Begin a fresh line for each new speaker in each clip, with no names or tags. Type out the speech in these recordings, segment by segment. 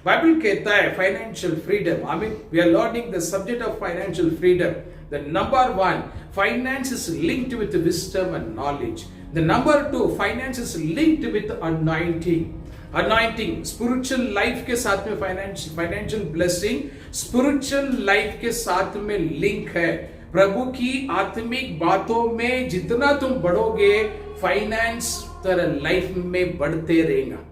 Bible कहता है financial freedom, I mean we are learning the subject of financial freedom. The number one, finance is linked with wisdom and knowledge. The number two, finance is linked with anointing. Anointing, spiritual life के साथ में financial blessing, spiritual life के साथ में link है. प्रभु की आत्मिक बातों में जितना तुम बढ़ोगे, फाइनेंस तेरा लाइफ में बढ़ते रहेगा.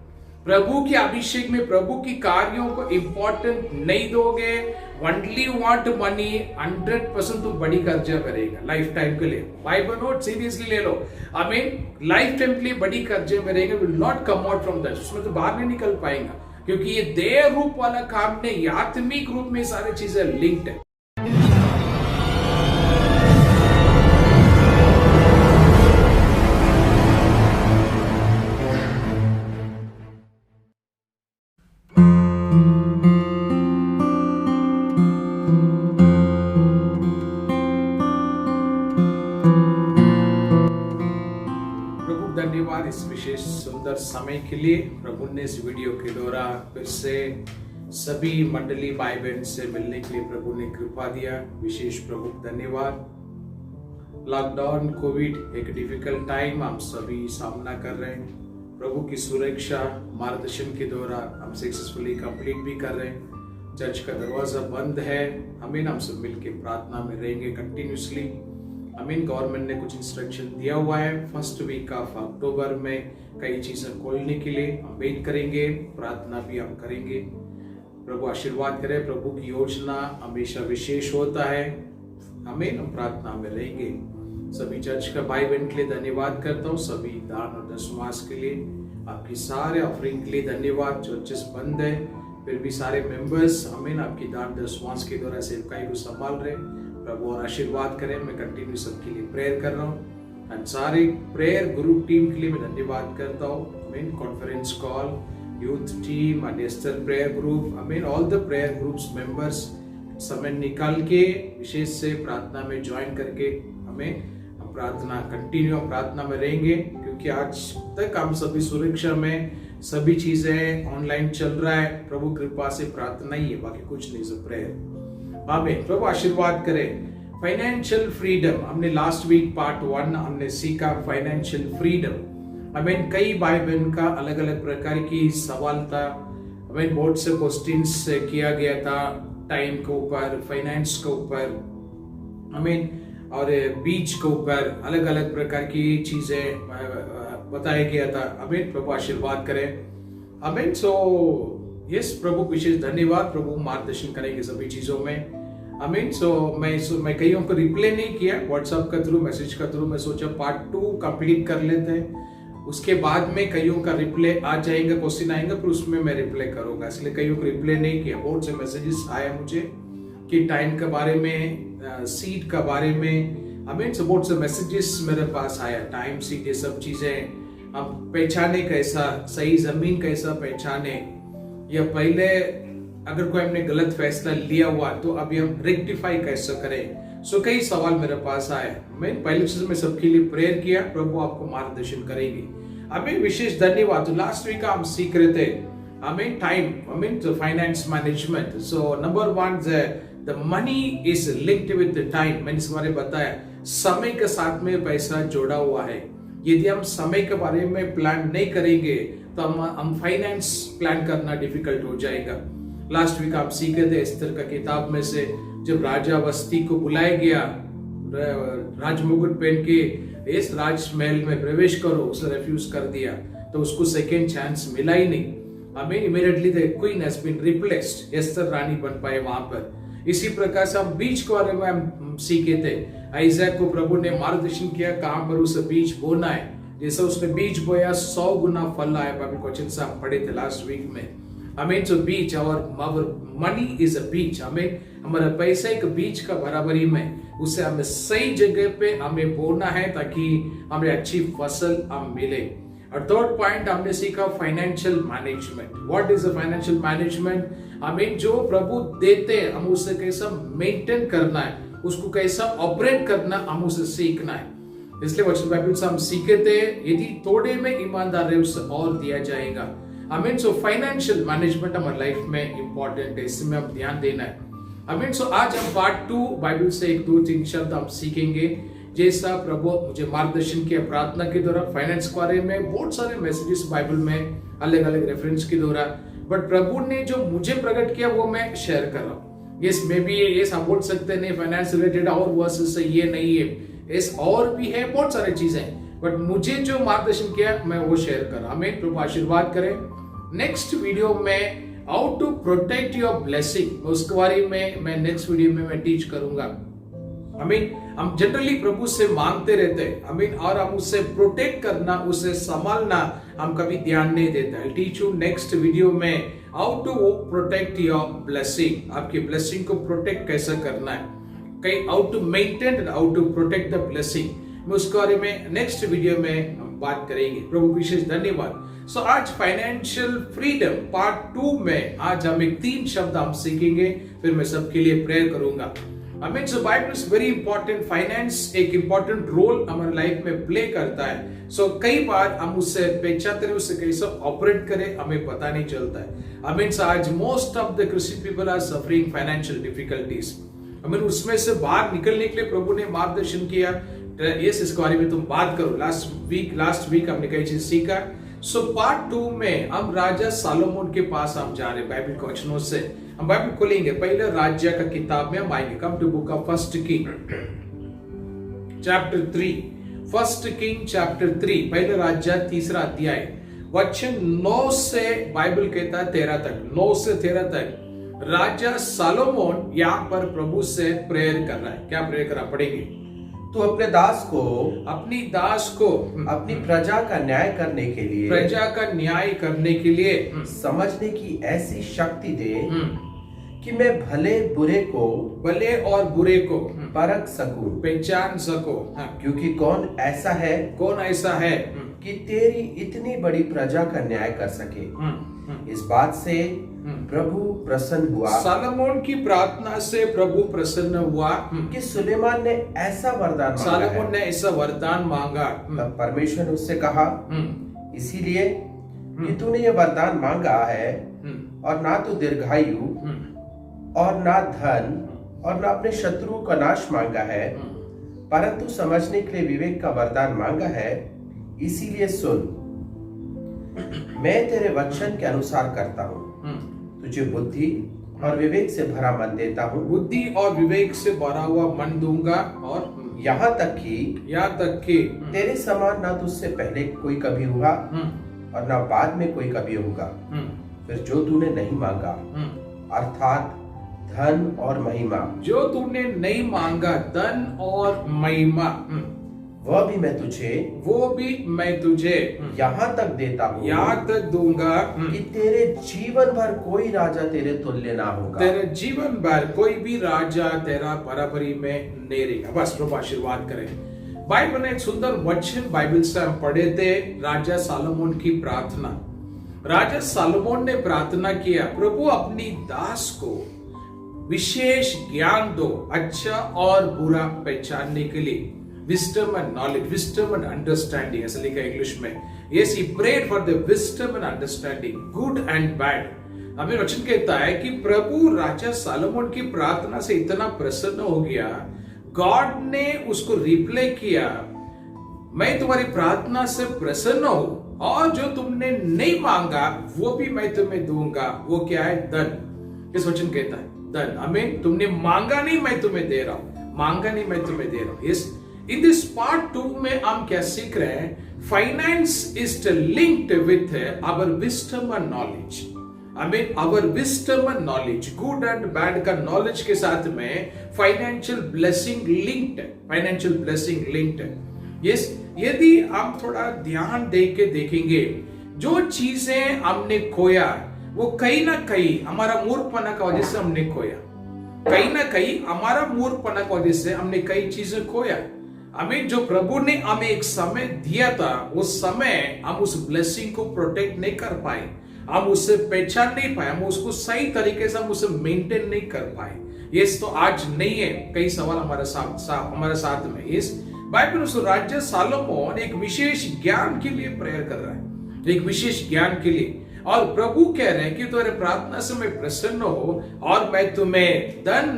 प्रभु के अभिषेक में प्रभु की कार्यों को इंपॉर्टेंट नहीं दोगे, ओनली वांट मनी, 100% तुम बड़ी कर्जा करेगा लाइफ टाइम के लिए. बाइबल नोट सीरियसली ले लो. आई मीन लाइफ टाइम के लिए बड़ी कर्जे में रहेंगे, will not come out from that. उसमें तो बाहर नहीं निकल पाएगा, क्योंकि ये देह रूप वाला काम नहीं, आत्मिक रूप में सारी चीजें लिंक्ड है. धन्यवाद इस विशेष सुंदर समय के लिए. प्रभु ने इस वीडियो के द्वारा फिर से सभी मंडली भाई बहन से मिलने के लिए प्रभु ने कृपा दिया. विशेष प्रभु धन्यवाद. लॉकडाउन, कोविड एक डिफिकल्ट टाइम हम सभी सामना कर रहे हैं. प्रभु की सुरक्षा मार्गदर्शन के द्वारा हम सक्सेसफुली कंप्लीट भी कर रहे हैं. चर्च का दरवाजा बंद है. हम सब मिलकर प्रार्थना में रहेंगे कंटिन्यूसली. गवर्नमेंट ने कुछ इंस्ट्रक्शन दिया हुआ है. फर्स्ट वीक ऑफ अक्टूबर में कई चीजें खोलने के लिए हम वेट करेंगे, प्रार्थना भी हम करेंगे. प्रभु आशीर्वाद करे. प्रभु की योजना हमेशा विशेष होता है. हम प्रार्थना में रहेंगे. सभी चर्च का भाई बहन के लिए धन्यवाद करता हूँ. सभी दान और दशमास के लिए, आपकी सारे ऑफरिंग के लिए धन्यवाद. चर्चेस बंद है फिर भी सारे मेंबर्स आपकी दान दशमास के द्वारा सेवकाई को संभाल रहे. प्रभु और आशीर्वाद करें. मैं कंटिन्यू सबके लिए प्रेयर कर रहा हूँ. एंड सारे प्रेयर ग्रुप टीम के लिए मैं धन्यवाद करता हूँ. Conference call, youth team, Esther prayer group, all the prayer groups members समय निकाल के विशेष से प्रार्थना में ज्वाइन करके हम प्रार्थना कंटिन्यू प्रार्थना में रहेंगे, क्योंकि आज तक हम सभी सुरक्षा में, सभी चीजें ऑनलाइन चल रहा है. प्रभु कृपा से प्रार्थना ही है, बाकी कुछ नहीं. सब प्रेयर. आमीन. प्रभु आशीर्वाद करे. फाइनेंशियल फ्रीडम, हमने लास्ट वीक पार्ट 1 हमने सीखा फाइनेंशियल फ्रीडम. कई भाई बहन का अलग अलग प्रकार की सवाल था. बहुत से क्वेश्चंस किया गया था टाइम के ऊपर, फाइनेंस के ऊपर, और बीच के ऊपर अलग अलग प्रकार की चीजें बताया गया था. प्रभु आशीर्वाद करे. सो यस, प्रभु विशेष धन्यवाद. प्रभु मार्गदर्शन करेंगे सभी चीजों में. सो मैं कईयों को रिप्लाई नहीं किया व्हाट्सएप का थ्रू, मैसेज का थ्रू. मैं सोचा पार्ट 2 कंप्लीट कर लेते हैं, उसके बाद में कईयों का रिप्लाई आ जाएगा, क्वेश्चन आएगा, फिर उसमें मैं रिप्लाई करूंगा. इसलिए कईयों को रिप्लाई नहीं किया. बहुत से मैसेजेस आए मुझे कि टाइम के बारे में, सीट के बारे में. बहुत से मैसेजेस मेरे पास आया. टाइम, सीट, ये सब चीजें हम पहचाने कैसा, सही जमीन कैसा पहचाने, या पहले अगर कोई हमने गलत फैसला लिया हुआ तो अभी हम रेक्टिफाई कैसे करें. सो कई सवाल मेरे पास आए. मैं पहली चीज में सबके लिए प्रेयर किया. प्रभु आपको मार्गदर्शन करेंगे. विशेष धन्यवाद. तो लास्ट वीक हम सीख रहे थे time, finance management. So number 1, the money is linked with the time. मैंने इस बारे में बताया, समय के साथ में पैसा जोड़ा हुआ है. यदि हम समय के बारे में प्लान नहीं करेंगे तो हम फाइनेंस प्लान करना डिफिकल्ट हो जाएगा. लास्ट वीक आप सीखे थे एस्तर का किताब में से, जब राजा वस्ती को बुलाया गया, राजमुकुट पहन के इस राजमहल में प्रवेश करो, उसे रिफ्यूज कर दिया, तो उसको सेकेंड चांस मिला ही नहीं. Immediately the queen has been replaced. Esther रानी बन पाए वहां पर. इसी प्रकार से हम बीज के बारे में हम सीखे थे. आइजैक को प्रभु ने मार्गदर्शन किया कहां पर उसे बीज बोना है. जैसा उसने बीज बोया 100 गुना फल आया. बाइबल क्वेश्चन से हम पढ़े थे लास्ट वीक में. so बीज, और मनी इज अ बीज. हमारा पैसा एक बीज का बराबरी में, उसे हमें सही जगह पे हमें बोना है ताकि हमें अच्छी फसल हम मिले. और थर्ड पॉइंट हमने सीखा financial management. What is a financial management? जो प्रभु देते हैं हम उसे कैसा मेंटेन करना है, उसको कैसा ऑपरेट करना हम उसे सीखना है. इसलिए वचन बाइबल से हम सीखे थे, यदि थोड़े में ईमानदार है उससे और दिया जाएगा. आमीन। सो फाइनेंशियल मैनेजमेंट हमारे लाइफ में इंपॉर्टेंट है, इसमें हम ध्यान देना है। आमीन। सो आज हम पार्ट 2 बाइबल से 1-2-3 शब्द हम सीखेंगे। जैसा प्रभु मुझे मार्गदर्शन किया प्रार्थना के द्वारा, फाइनेंस के बारे में बहुत सारे मैसेजेस बाइबल में अलग अलग रेफरेंस के द्वारा, बट प्रभु ने जो मुझे प्रकट किया वो मैं शेयर कर रहा हूँ। यस, मे बी ये हम बोल सकते नहीं फाइनेंस रिलेटेड और वर्सेस से ये नहीं है, इस और भी है बहुत सारी चीजें, बट मुझे जो मार्गदर्शन किया मैं वो शेयर कर रहा हूँ। हमें प्रभु आशीर्वाद करें। नेक्स्ट वीडियो में how to protect your blessing, उसके बारे में मैं नेक्स्ट वीडियो में मैं टीच करूंगा। आमीन। हम जनरली प्रभु से मांगते रहते हैं, आमीन, और हम उससे प्रोटेक्ट करना, उसे संभालना हम कभी ध्यान नहीं देते। I teach you next video में how to protect your blessing, आपकी ब्लेसिंग को प्रोटेक्ट कैसे करना है, कहीं how to maintain, how to protect the blessing, मैं उसके बारे में नेक्स्ट वीडियो में हम बात करेंगे। प्रभु विशेष धन्यवाद। सो आज फाइनेंशियल फ्रीडम पार्ट 2 में आज हम 3 शब्द हम सीखेंगे, फिर मैं सबके लिए प्रेयर करूंगा। आमीन। So Bible is very important. Finance एक इंपॉर्टेंट रोल हमारे लाइफ में प्ले करता है। सो कई बार हम उससे पहचानते हैं, उससे कैसे ऑपरेट करें हमें पता नहीं चलता है। आमीन। सो आज most of the Christian people are suffering financial difficulties. Amen. उसमें से बाहर निकलने के लिए प्रभु ने मार्गदर्शन किया। यस, इसके बारे में तुम बात करो। लास्ट वीक हमने कई चीज सीखा। सो पार्ट 2 में हम राजा सालोमोन के पास हम जा रहे बाइबल के वचनों से। हम बाइबल खोलेंगे, पहले राज्य का किताब में हम आएंगे। Come to book of first king chapter 3, first king chapter 3, पहले राज्य 3रा अध्याय, वचन 9 से बाइबल कहता है 13 तक, 9 से 13 तक राजा सालोमोन यहाँ पर प्रभु से प्रेयर कर रहा है। क्या प्रेयर कर रहा, पढ़ेंगे।
तो अपने दास को अपनी प्रजा का न्याय करने के लिए समझने की ऐसी शक्ति दे कि मैं भले और बुरे को परख सकूं,
पहचान सको।
क्योंकि कौन ऐसा है कि तेरी इतनी बड़ी प्रजा का न्याय कर सके। इस बात से प्रभु प्रसन्न हुआ,
सालोमोन की प्रार्थना से प्रभु प्रसन्न हुआ
कि सुलेमान ने ऐसा वरदान मांगा।
सालोमोन ने ऐसा वरदान मांगा।
तब परमेश्वर ने उससे कहा, इसीलिए कि तूने ये वरदान मांगा है, और ना तो दीर्घायु और ना धन और ना अपने शत्रुओं का नाश मांगा है, परंतु समझने के लिए विवेक का वरदान मांगा है। इसीलिए सुन, मैं तेरे वचन के अनुसार करता हूँ, तुझे बुद्धि और विवेक से भरा मन देता हूँ।
बुद्धि और विवेक से भरा हुआ मन दूंगा, और
यहाँ तक कि तेरे समान ना तुझसे पहले कोई कभी हुआ और ना बाद में कोई कभी होगा। फिर जो तूने नहीं मांगा, अर्थात धन और महिमा,
जो तूने नहीं मांगा, धन और महिमा,
वो भी मैं तुझे यहाँ तक देता हूँ,
यहाँ तक दूंगा
कि तेरे जीवन भर कोई राजा तेरे तुल्य ना होगा।
तेरे जीवन भर कोई भी राजा तेरा बराबरी में नहीं रहेगा। बस प्रभु आशीर्वाद करें। बाइबल में एक सुंदर वचन बाइबल से हम पढ़े थे, राजा सालोमोन की प्रार्थना। राजा सालोमोन ने प्रार्थना किया, प्रभु अपनी दास को विशेष ज्ञान दो, अच्छा और बुरा पहचानने के लिए। Wisdom and knowledge, wisdom and understanding, ऐसा लिखा है इंग्लिश में। Yes, he prayed for the wisdom and understanding, good and bad। हमें वचन कहता है कि प्रभु राजा सालोमोन की प्रार्थना से इतना प्रसन्न हो गया, गॉड ने उसको रिप्लाई किया, मैं तुम्हारी प्रार्थना से प्रसन्न हूं, और जो तुमने नहीं मांगा वो भी मैं तुम्हें दूंगा। वो क्या है? धन। इस वचन कहता है धन। हमें तुमने मांगा नहीं, मैं तुम्हें दे रहा हूं, मांगा नहीं, मैं तुम्हें दे रहा हूं। इस इन दिस पार्ट 2 में हम क्या सीख रहे हैं? Finance is linked with our wisdom and knowledge. हमें our wisdom and knowledge, good and bad का नॉलेज के साथ में फाइनेंशियल ब्लेसिंग लिंक्ड है। यस, यदि हम थोड़ा ध्यान दे के देखेंगे, जो चीजें हमने खोया वो कहीं ना कहीं हमारा मूर्खपना का वजह से हमने खोया, कहीं ना कहीं हमारा मूर्खपना की वजह से हमने कई चीजें खोया। हमें जो प्रभु ने हमें एक समय दिया था, उस समय हम उस ब्लेसिंग को प्रोटेक्ट नहीं कर पाए, हम उससे पहचान नहीं पाए, हम उसको सही तरीके से हम उसे मेंटेन नहीं कर पाए। ये तो आज नहीं है, कई सवाल हमारे साथ में। इस बाइबल में राजा सालोमोन एक विशेष ज्ञान के लिए प्रेयर कर रहा है, एक विशेष ज्ञान के लिए। और प्रभु कह रहे हैं कि तुम्हारे प्रार्थना से मैं प्रसन्न हो और मैं तुम्हें धन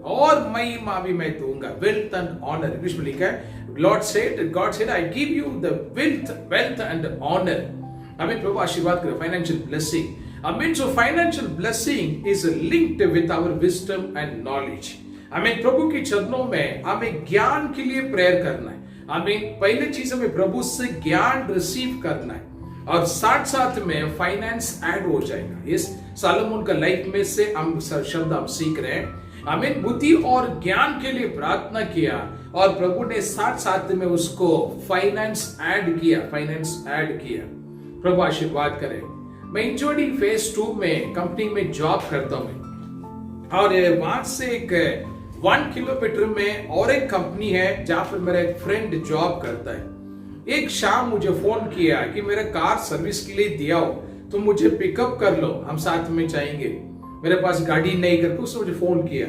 और महिमा भी मैं दूंगा, वेल्थ एंड ऑनर। इंग्लिश में लिखा है God said I give you the wealth and honour. हमें प्रभु आशीर्वाद करे, financial blessing. Amen. So financial blessing is linked with our wisdom and knowledge. हमें प्रभु के चरणों में हमें ज्ञान के लिए प्रेयर करना है। हमें पहले चीज हमें प्रभु से ज्ञान रिसीव करना है और साथ साथ में फाइनेंस ऐड हो जाएगा। इस सालोमोन का लाइफ में से हम शब्द हम सीख रहे हैं। हमें बुद्धि और ज्ञान के लिए प्रार्थना किया और प्रभु ने साथ साथ में उसको फाइनेंस ऐड किया। प्रभु आशीर्वाद करे। मैं इंजोडी फेज 2 में कंपनी में जॉब करता हूँ और वहां से एक 1 किलोमीटर में और एक कंपनी है जहां पर मेरा एक फ्रेंड जॉब करता है। एक शाम मुझे फोन किया कि मेरा कार सर्विस के लिए दिया हो, तुम मुझे पिकअप कर लो, हम साथ में जाएंगे। मेरे पास गाड़ी नहीं करके उसने मुझे फोन किया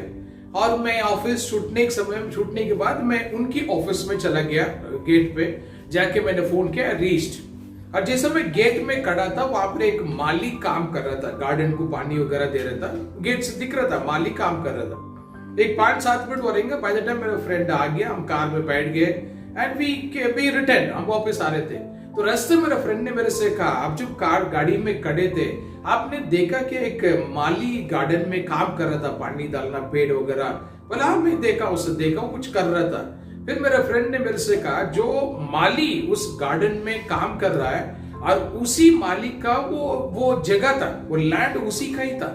और मैं ऑफिस छूटने के बाद मैं उनकी ऑफिस में चला गया। गेट पे जाके मैंने फोन किया, रीच्ड। और जैसे मैं गेट में खड़ा था वहां पर एक माली काम कर रहा था, गार्डन को पानी वगैरह दे रहा था। गेट से दिख रहा था माली काम कर रहा था। एक 5-7 मिनट हो रहेंगे, बाय द टाइम मेरा फ्रेंड आ गया, हम कार में बैठ गए एंड वी रिटर्न, हम वापस आ रहे थे। तो रास्ते मेरा फ्रेंड ने मेरे से कहा, आप जब गाड़ी में खड़े थे आपने देखा कि एक माली गार्डन में काम कर रहा था, पानी डालना, पेड़ वगैरह? बोला मैं देखा, उसे देखा कुछ कर रहा था। फिर मेरे फ्रेंड ने मेरे से कहा, जो माली उस गार्डन में काम कर रहा है और उसी माली का वो जगह था, वो लैंड उसी का ही था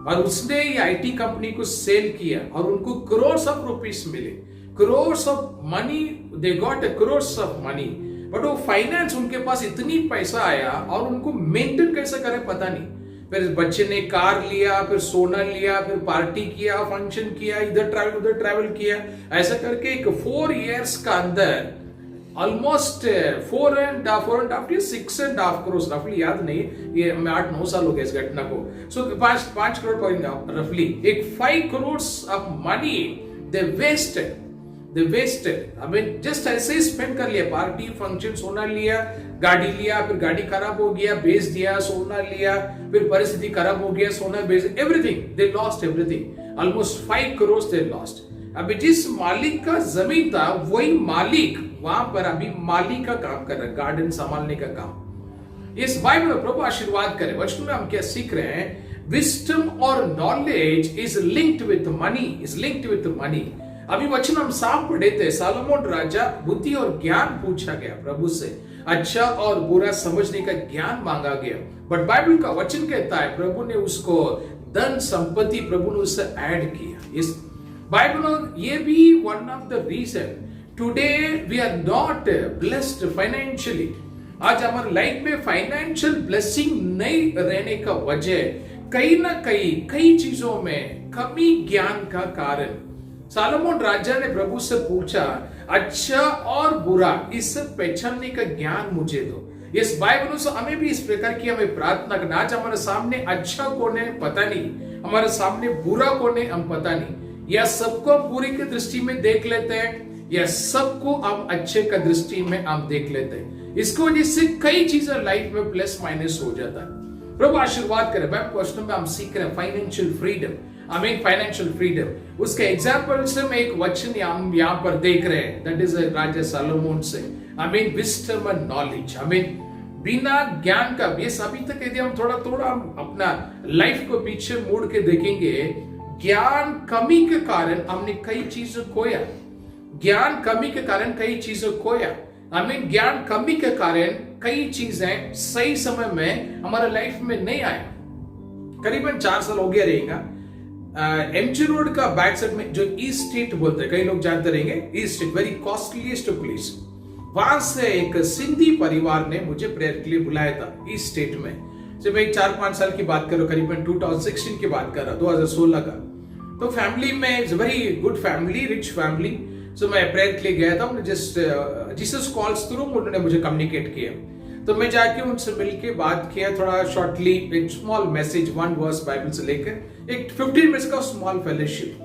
और उसने ये आईटी कंपनी को सेल किया और उनको करोड़ ऑफ रुपीस मिले, crore of money, they got a crore of money. But वो फाइनेंस उनके पास इतनी पैसा आया और उनको मेंटेन कैसे करे पता नहीं। फिर बच्चे ने कार लिया, फिर सोना लिया, फिर पार्टी किया, फंक्शन किया, इधर ट्रैवल उधर ट्रैवल किया, ऐसा करके एक 4 इयर्स का अंदर ऑलमोस्ट 4.5 6.5 करोड़, रफली याद नहीं, ये 8-9 साल हो गए इस घटना को। सो 5 करोड़ पॉइंट रफली, एक 5 crore of money they wasted. I mean just ऐसे ही स्पेंड कर लिया, पार्टी फंक्शन, सोना लिया, गाड़ी लिया, फिर गाड़ी खराब हो गया, बेच दिया, सोना लिया, फिर परिस्थिति खराब हो गया, सोना बेच, everything they lost, everything, almost 5 crore they lost. अभी जिस मालिक का जमीन था वही मालिक वहां पर अभी माली का काम कर रहा है, गार्डन संभालने का काम। इस बाइबल में प्रभु आशीर्वाद करे। वचन में हम क्या सीख रहे हैं? विजडम और knowledge is linked with money, अभी वचन हम साफ पढ़े थे, सालोमोन राजा बुद्धि और ज्ञान पूछा गया प्रभु से, अच्छा और बुरा समझने का ज्ञान मांगा गया। बट बाइबल का वचन कहता है प्रभु ने उसको धन संपत्ति प्रभु ने उससे ऐड किया। इस बाइबल ये भी one of the reason today we are not blessed financially. आज हमारे लाइफ में फाइनेंशियल ब्लेसिंग नहीं रहने का वजह कहीं ना कई चीजों में कमी ज्ञान का कारण। सालोमोन राजा ने प्रभु से पूछा, अच्छा और बुरा इससे पहचानने का ज्ञान मुझे दो। इस बाइबल से हमें भी इस प्रकार की हमें प्रार्थना करना। आज हमारे सामने अच्छा कौन है पता नहीं, हमारे सामने बुरा कौन है हम पता नहीं, या सबको हम बुरी की दृष्टि में देख लेते हैं या सबको हम अच्छे का दृष्टि में हम देख लेते हैं। इसको वजह से कई चीजें लाइफ में प्लस माइनस हो जाता है। प्रभु आशीर्वाद करे। क्वेश्चन में हम सीख रहे हैं फाइनेंशियल फ्रीडम, फाइनेंशियल फ्रीडम। उसके एग्जाम्पल से मैं एक वचन हम यहाँ पर देख रहे हैं, दैट इज राजा सालोमोन से। विजडम एंड नॉलेज, बिना ज्ञान का, ये अभी तक यदि हम थोड़ा हम अपना लाइफ को पीछे मुड़ के देखेंगे, ज्ञान कमी के कारण हमने कई चीजें खोया, ज्ञान कमी के कारण कई चीजें खोया। ज्ञान कमी के कारण कई चीजें सही समय में हमारे लाइफ में नहीं आया। करीबन 4 साल हो गया रहेगा। एमजी रोड का बैक साइड में जो ईस्ट स्ट्रीट बोलते हैं, कई लोग जानते रहेंगे, east street very costliest place. वहां से एक सिंधी परिवार ने मुझे प्रेयर के लिए बुलाया था ईस्ट स्ट्रीट में। जब मैं 4-5 साल की बात कर रहा हूँ, करीबन 2016 की बात कर रहा हूँ, 2016 का। तो फैमिली में it's very good family, rich family. So मैं प्रेयर के लिए गया था, उन्होंने जस्ट जीसस कॉल्स थ्रू उन्होंने मुझे कम्युनिकेट किया। तो मैं जाके उनसे मिलके बात किया, थोड़ा शॉर्टली एक स्मॉल मैसेज 1 वर्स बाइबल से लेकर एक 15 मिनट्स का स्मॉल फेलोशिप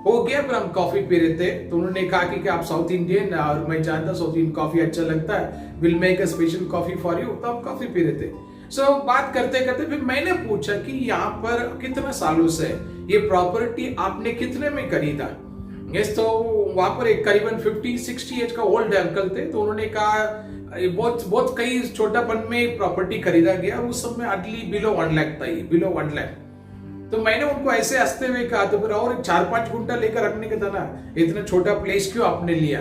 हो गया। फिर हम कॉफी पी रहे थे, तो उन्होंने कहा कि आप साउथ इंडियन और मैं जानता साउथ इंडियन कॉफी अच्छा लगता है, will make a special coffee for you. तो हम कॉफी पी रहे थे। सो बात करते करते फिर मैंने पूछा कि यहाँ पर कितने सालों से ये प्रॉपर्टी आपने कितने में खरीदा? यस, तो वहां पर एक करीबन 50-60 एज का ओल्ड अंकल थे, तो उन्होंने कहा बहुत बहुत कई छोटापन में प्रॉपर्टी खरीदा गया, उस समय अर्ली बिलो 1 लाख था, बिलो 1 लाख। तो मैंने उनको ऐसे हंसते हुए कहा, तो फिर और 4-5 गुंटा लेकर रखने का था ना, इतना छोटा प्लेस क्यों आपने लिया?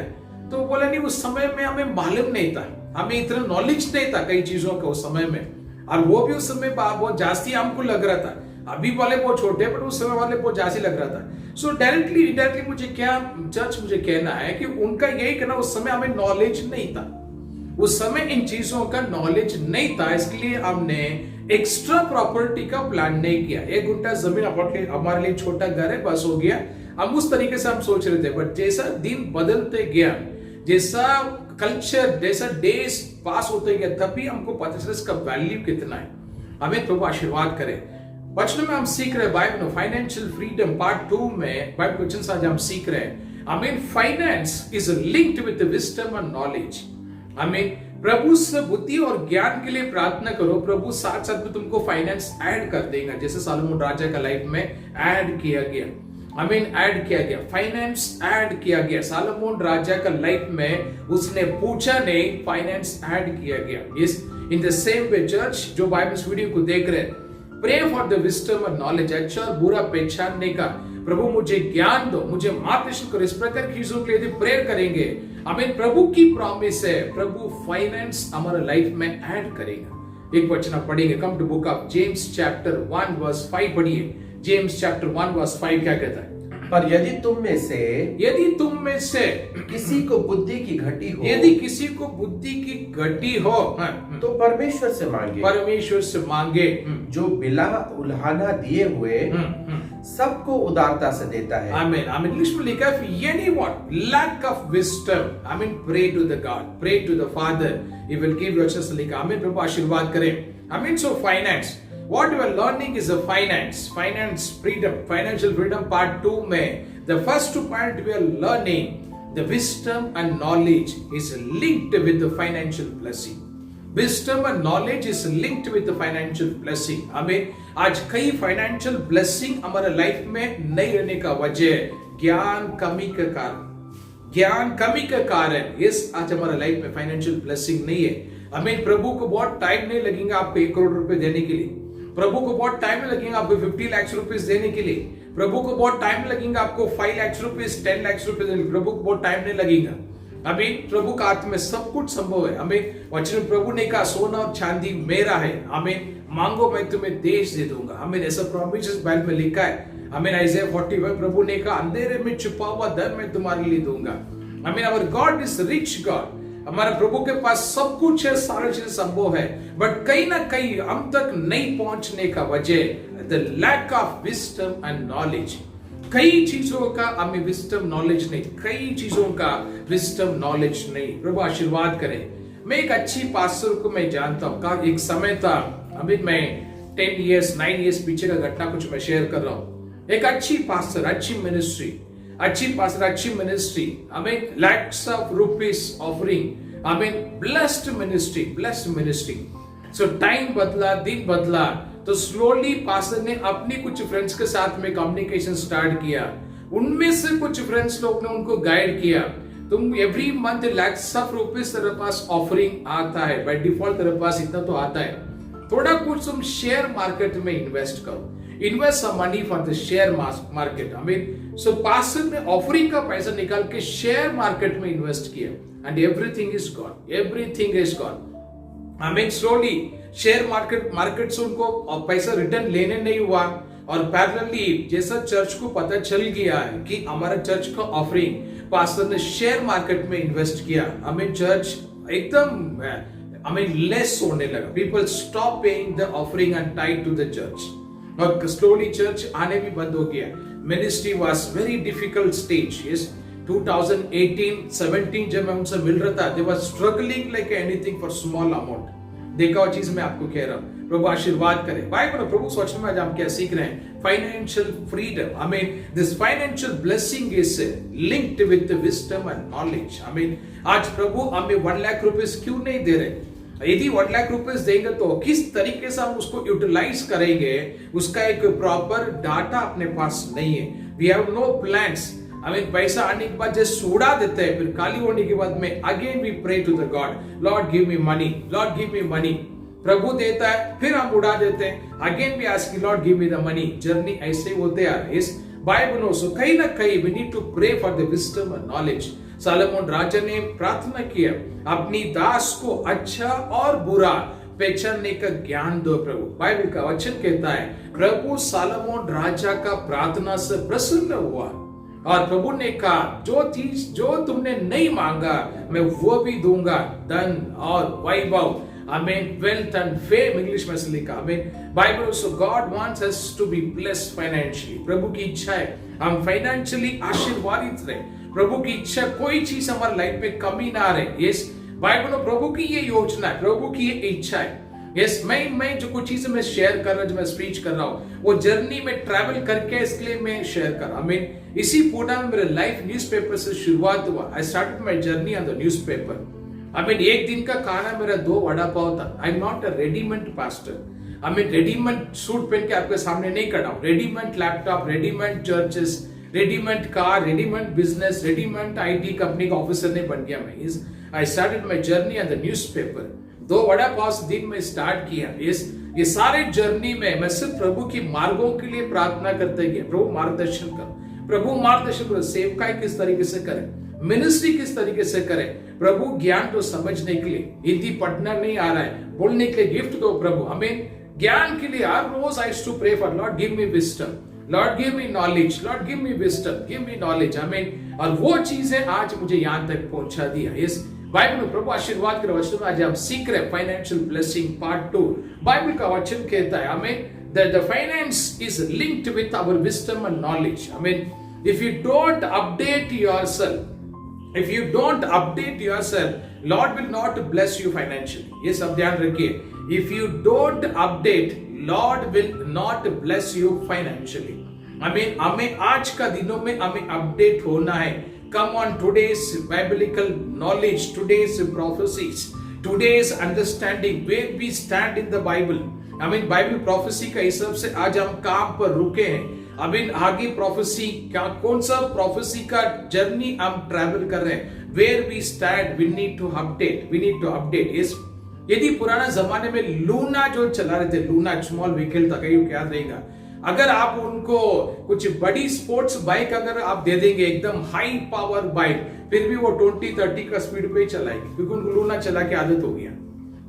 तो बोला नहीं, उस समय में हमें मालूम नहीं था, हमें इतना नॉलेज नहीं था कई चीजों का उस समय में, और वो भी उस समय बहुत जास्ती हमको लग रहा था। अभी वाले बहुत छोटे, बट उस समय वाले बहुत जास्ती लग रहा था। सो डायरेक्टली इनडायरेक्टली मुझे क्या चर्च मुझे कहना है कि उनका यही कहना, उस समय हमें नॉलेज नहीं था, उस समय इन चीजों का नॉलेज नहीं था, इसलिए हमने एक्स्ट्रा प्रॉपर्टी का प्लान नहीं किया। 1 गुंठा जमीन हमारे लिए छोटा घर है, बस हो गया, हम उस तरीके से हम सोच रहे थे। बट जैसा दिन बदलते गया, जैसा कल्चर, जैसा डेज पास होते गया, तभी हमको पता चला इसका वैल्यू कितना है। हमें प्रभु आशीर्वाद करे। वचन में हम सीख रहे बाइबल में फाइनेंशियल फ्रीडम पार्ट 2 में बाइबल क्वेश्चन आज हम सीख रहे हैं। I mean finance is linked with wisdom and knowledge. I mean प्रभु से बुद्धि और ज्ञान के लिए प्रार्थना करो, प्रभु साथ साथ में तुमको फाइनेंस ऐड कर देगा, जैसे सालोमन राजा का लाइफ में ऐड किया गया। आई मीन ऐड किया गया, फाइनेंस ऐड किया गया। सालोमन राजा का लाइफ में उसने पूछा नहीं, फाइनेंस ऐड किया गया। Yes, in the same way church जो बाइबल वीडियो को देख रहे हैं, प्रे फॉर द विजडम और नॉलेज, अच्छा और बुरा पहचानने का। प्रभु मुझे ज्ञान दो, मुझे मार्गदर्शन करो, इस प्रकार की चीजों के लिए प्रेयर करेंगे। हमें प्रभु की प्रॉमिस है, प्रभु फाइनेंस हमारे लाइफ में ऐड करेगा। एक वचन पढ़ेंगे, come to book of James chapter 1 verse 5 पढ़िए। जेम्स चैप्टर 1 वर्स 5 क्या कहता है?
पर यदि तुम में से किसी को बुद्धि की घटी हो,
यदि किसी को बुद्धि की घटी हो,
तो परमेश्वर से मांगे, जो बिला उल्हाना दिए हुए सबको उदारता से देता है।
आमीन, आमीन। इंग्लिश में लिखा है, any what lack of wisdom, I mean pray to the God, pray to the father, he will give you success. लिखा, आमीन, प्रभु आशीर्वाद करें। Amen. So finance, what you are learning is a finance freedom, financial freedom part 2 में the first point we are learning the wisdom and knowledge is linked with the financial blessing. Wisdom and knowledge is linked with the financial blessing. हमें आज कई financial blessing हमारे life में नहीं रहने का वजह ज्ञान कमी के कारण इस आज हमारे लाइफ में फाइनेंशियल ब्लेसिंग नहीं है। हमें प्रभु को बहुत टाइम नहीं लगेगा आपको 1 करोड़ रुपए देने के लिए, प्रभु को बहुत टाइम लगेगा आपको 50 लाख रुपीस देने के लिए, प्रभु को बहुत टाइम लगेगा आपको 5 लाख रुपीस, 10 लाख रुपीस देने के लिए, प्रभु को बहुत टाइम नहीं लगेगा। अभी प्रभु का हाथ में सब कुछ संभव है। हमें वचन प्रभु ने कहा, सोना और चांदी मेरा है, हमें मांगो मैं तुम्हें देश दे दूंगा। हमें ऐसा प्रॉमिस बाइबल में लिखा है। हमें आइज़ाया 45 प्रभु ने कहा, अंधेरे में छुपा हुआ धन मैं तुम्हारे लिए दूंगा। हमें our God is rich God, हमारे प्रभु के पास सब कुछ है, सारी चीजें संभव है, बट कहीं ना कहीं हम तक नहीं पहुंचने का वजह the lack of wisdom and knowledge. कई चीजों का हमें विजडम नॉलेज नहीं, कई चीजों का विजडम नॉलेज नहीं। प्रभु आशीर्वाद करे। मैं एक अच्छी पास्टर को मैं जानता हूँ, एक समय था, अभी मैं 10 years 9 years पीछे का घटना कुछ मैं शेयर कर रहा हूँ। एक अच्छी पास्टर, अच्छी मिनिस्ट्री, हमें lakhs of rupees offering, हमें blessed ministry। So टाइम बदला, दिन बदला, तो स्लोली पास्टर ने अपने कुछ फ्रेंड्स के साथ में कम्युनिकेशन स्टार्ट किया। उनमें से कुछ फ्रेंड्स लोग ने उनको गाइड किया, तुम every month lakhs of rupees तेरे पास ऑफरिंग आता है, बाय डिफॉल्ट तेरे पास इतना तो आता है, थोड़ा कुछ तुम शेयर मार्केट में इन्वेस्ट करो, invest some money for the share market. So pastor ने ऑफरिंग का पैसा निकाल के शेयर मार्केट में इन्वेस्ट किया, and everything is gone. Slowly share market से उनको पैसा रिटर्न लेने नहीं हुआ, और पैरेलली जैसा चर्च को पता चल गया है कि हमारा चर्च का ऑफरिंग पास्टर ने शेयर मार्केट में इन्वेस्ट किया, हमें चर्च एकदम लेस होने लगा। People stop paying the offering and tithe to the church, और स्लोली चर्च आने भी बंद हो गया। Ministry was very difficult stage. 2018-17 जब मैं उनसे मिल रहा था, they were struggling like anything for small amount. देखा वो चीज मैं आपको कह रहा हूं। प्रभु आशीर्वाद करे। बाइबल प्रभु सोचने में आज हम क्या सीख रहे हैं? Financial freedom. हमें this financial blessing is linked with wisdom and knowledge. आज प्रभु हमें 1 लाख रुपीस क्यों नहीं दे रहे? यदि 1 लाख रुपए देंगे तो किस तरीके से हम उसको यूटिलाइज करेंगे, उसका एक प्रॉपर डाटा अपने पास नहीं है। We have no plans. पैसा आने के बाद जैसे उड़ा देते हैं, फिर खाली होने के बाद में again we pray to the God, Lord give me money, Lord give me money. प्रभु देता है, फिर हम उड़ा देते हैं, again we ask Lord give me the money. Journey ऐसे होते आ रहे। इस बाइबल नो कहीं ना कहीं we need to pray for the wisdom and knowledge. Solomon राजा ने प्रार्थना किया, अपनी दास को अच्छा और बुरा पहचानने का ज्ञान दो प्रभु। बाइबल का वचन कहता है प्रभु सालोमन राजा का प्रार्थना से प्रसन्न हुआ और प्रभु ने कहा जो चीज जो तुमने नहीं मांगा मैं वो भी दूंगा, धन और वैभव, आमीन, वेल्थ एंड फेम इंग्लिश में से लिखा, आमीन। Bible so God wants us to be blessed financially. प्रभु की इच्छा है हम फाइनेंशियली आशीर्वादित रहे। प्रभु की इच्छा कोई चीज हमारे लाइफ में कमी ना रहे। यस, बाइबल में प्रभु की ये योजना है, प्रभु की ये इच्छा है। यस, मैं जो कुछ चीजें मैं शेयर कर रहा हूं, जो मैं स्पीच कर रहा हूं, वो जर्नी में ट्रैवल करके इसके लिए मैं शेयर कर रहा हूं। आमीन। इसी पूरा में मेरा लाइफ न्यूज़पेपर से शुरुआत हुआ। आई started my journey on the newspaper. आमीन। एक दिन का खाना मेरा 2 वड़ा पाव था। I am not a readymade pastor. आमीन। रेडीमेड सूट पहन के आपके सामने नहीं खड़ा हूं। Readymade laptop, readymade churches, readymade car, readymade business, readymade IT company का ऑफिसर नहीं बन गया मैं। I started my journey on the newspaper. 2 vada pav दिन में स्टार्ट किया। ये सारे जर्नी में मैं सिर्फ प्रभु की मार्गों के लिए प्रार्थना करते गया, प्रभु मार्गदर्शन कर, प्रभु मार्गदर्शन करो, सेवकाई किस तरीके से करें, मिनिस्ट्री किस तरीके से करें, प्रभु ज्ञान तो समझने के लिए, हिंदी पढ़ना नहीं आ रहा है, बोलने के लिए गिफ्ट दो प्रभु हमें, ज्ञान के लिए हर रोज I to pray for Lord give me wisdom, Lord give me knowledge, Lord give me wisdom, give me knowledge, आमीन। और वो चीजें आज मुझे यहां तक पहुंचा दिया। इस बाइबल में प्रभु आशीर्वाद के वचन में आज हम सीख रहे फाइनेंशियल ब्लेसिंग पार्ट 2। बाइबल का वचन कहता है हमें that the finance is linked with our wisdom and knowledge. I mean, if you don't update yourself, Lord will not bless you financially. ये सब ध्यान रखिए। If you don't update, Lord will not bless you financially. I mean, हमें आज का दिनों में हमें अपडेट होना है। Come on, today's biblical knowledge, today's prophecies, today's understanding, where we stand in the Bible. I mean, Bible prophecy का हिसाब से आज हम कहां पर रुके हैं। I mean, आगे प्रोफेसी क्या, कौन सा प्रोफेसी का जर्नी हम ट्रैवल कर रहे हैं। Where we stand, we need to update. Yes, यदि पुराना जमाने में लूना जो चला रहे थे, लूना स्मॉल व्हीकल था, कहीं याद रहेगा। अगर आप उनको कुछ बड़ी स्पोर्ट्स बाइक अगर आप दे देंगे, एकदम हाई पावर बाइक, फिर भी वो 20-30 का स्पीड पे ही चलाएगी, क्योंकि उनको लूना चला के आदत हो गया।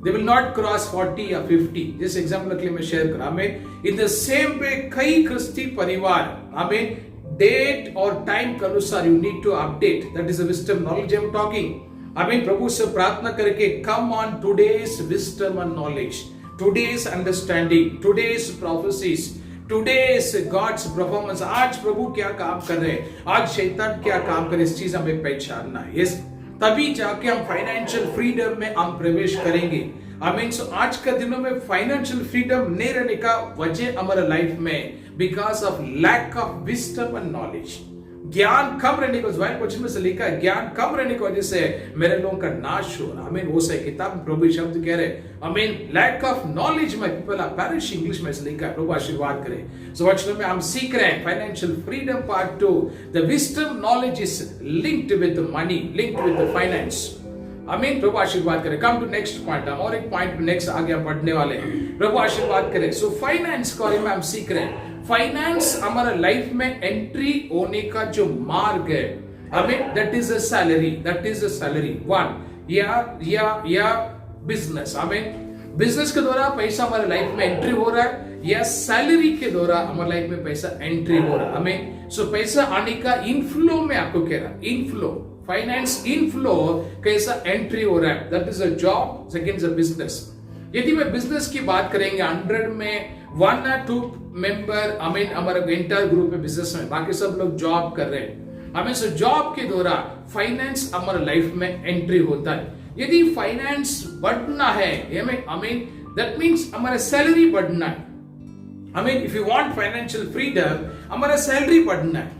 They will not cross 40 या 50। जिस एग्जाम्पल के लिए मैं शेयर करा, हमें इन द सेम वे कई क्रिस्ती परिवार हमें डेट और टाइम के अनुसार you need to update. That is the wisdom knowledge I am talking. हमें प्रभु से प्रार्थना करके come on today's wisdom and knowledge, today's understanding, today's prophecies, today's God's performance. आज प्रभु क्या काम कर रहे हैं, आज शैतान क्या काम कर रहे हैं, इस चीज हमें पहचानना है। यस, तभी जाके हम फाइनेंशियल फ्रीडम में हम प्रवेश करेंगे। आमीन। सो आज के दिनों में फाइनेंशियल फ्रीडम नहीं रहने का वजह हमारे लाइफ में because of lack of wisdom and knowledge. ज्ञान कम रहने को, वचन में से लिखा है, ज्ञान कम रहने की वजह से मेरे लोगों का नाश हो रहा। आमीन। वो सही किताब में प्रभु शब्द कह रहे, amen, lack of knowledge my people are perish, English में से लिखा है। प्रभु आशीर्वाद करे। सो वचन में हम सीख रहे हैं financial freedom part 2। The wisdom knowledge is linked with money, linked with finance. आमीन। प्रभु आशीर्वाद करे। कम टू नेक्स्ट पॉइंट, हम और एक पॉइंट नेक्स्ट आगे हम पढ़ने वाले हैं। प्रभु आशीर्वाद करे। सो फाइनेंस के बारे में हम सीख रहे हैं। फाइनेंस हमारा लाइफ में एंट्री होने का जो मार्ग है, हमें that is a salary, one या बिजनेस। हमें बिजनेस के द्वारा पैसा हमारे लाइफ में एंट्री हो रहा है, या सैलरी के द्वारा हमारे लाइफ में पैसा एंट्री हो रहा है हमें। सो पैसा आने का इनफ्लो में आपको कह रहा, इनफ्लो, फाइनेंस इनफ्लो कैसा एंट्री हो रहा है, that is a job, second is a business. यदि मैं बिजनेस की बात करेंगे, 100 में 1 or 2 मेंबर हमें हमारा एंटायर ग्रुप है बिजनेस में, बाकी सब लोग जॉब कर रहे हैं। हमें से जॉब के द्वारा फाइनेंस हमारे लाइफ में एंट्री होता है। यदि फाइनेंस बढ़ना है, हमें दैट मींस हमारा सैलरी बढ़ना है। If you want financial freedom, हमारा सैलरी बढ़ना है।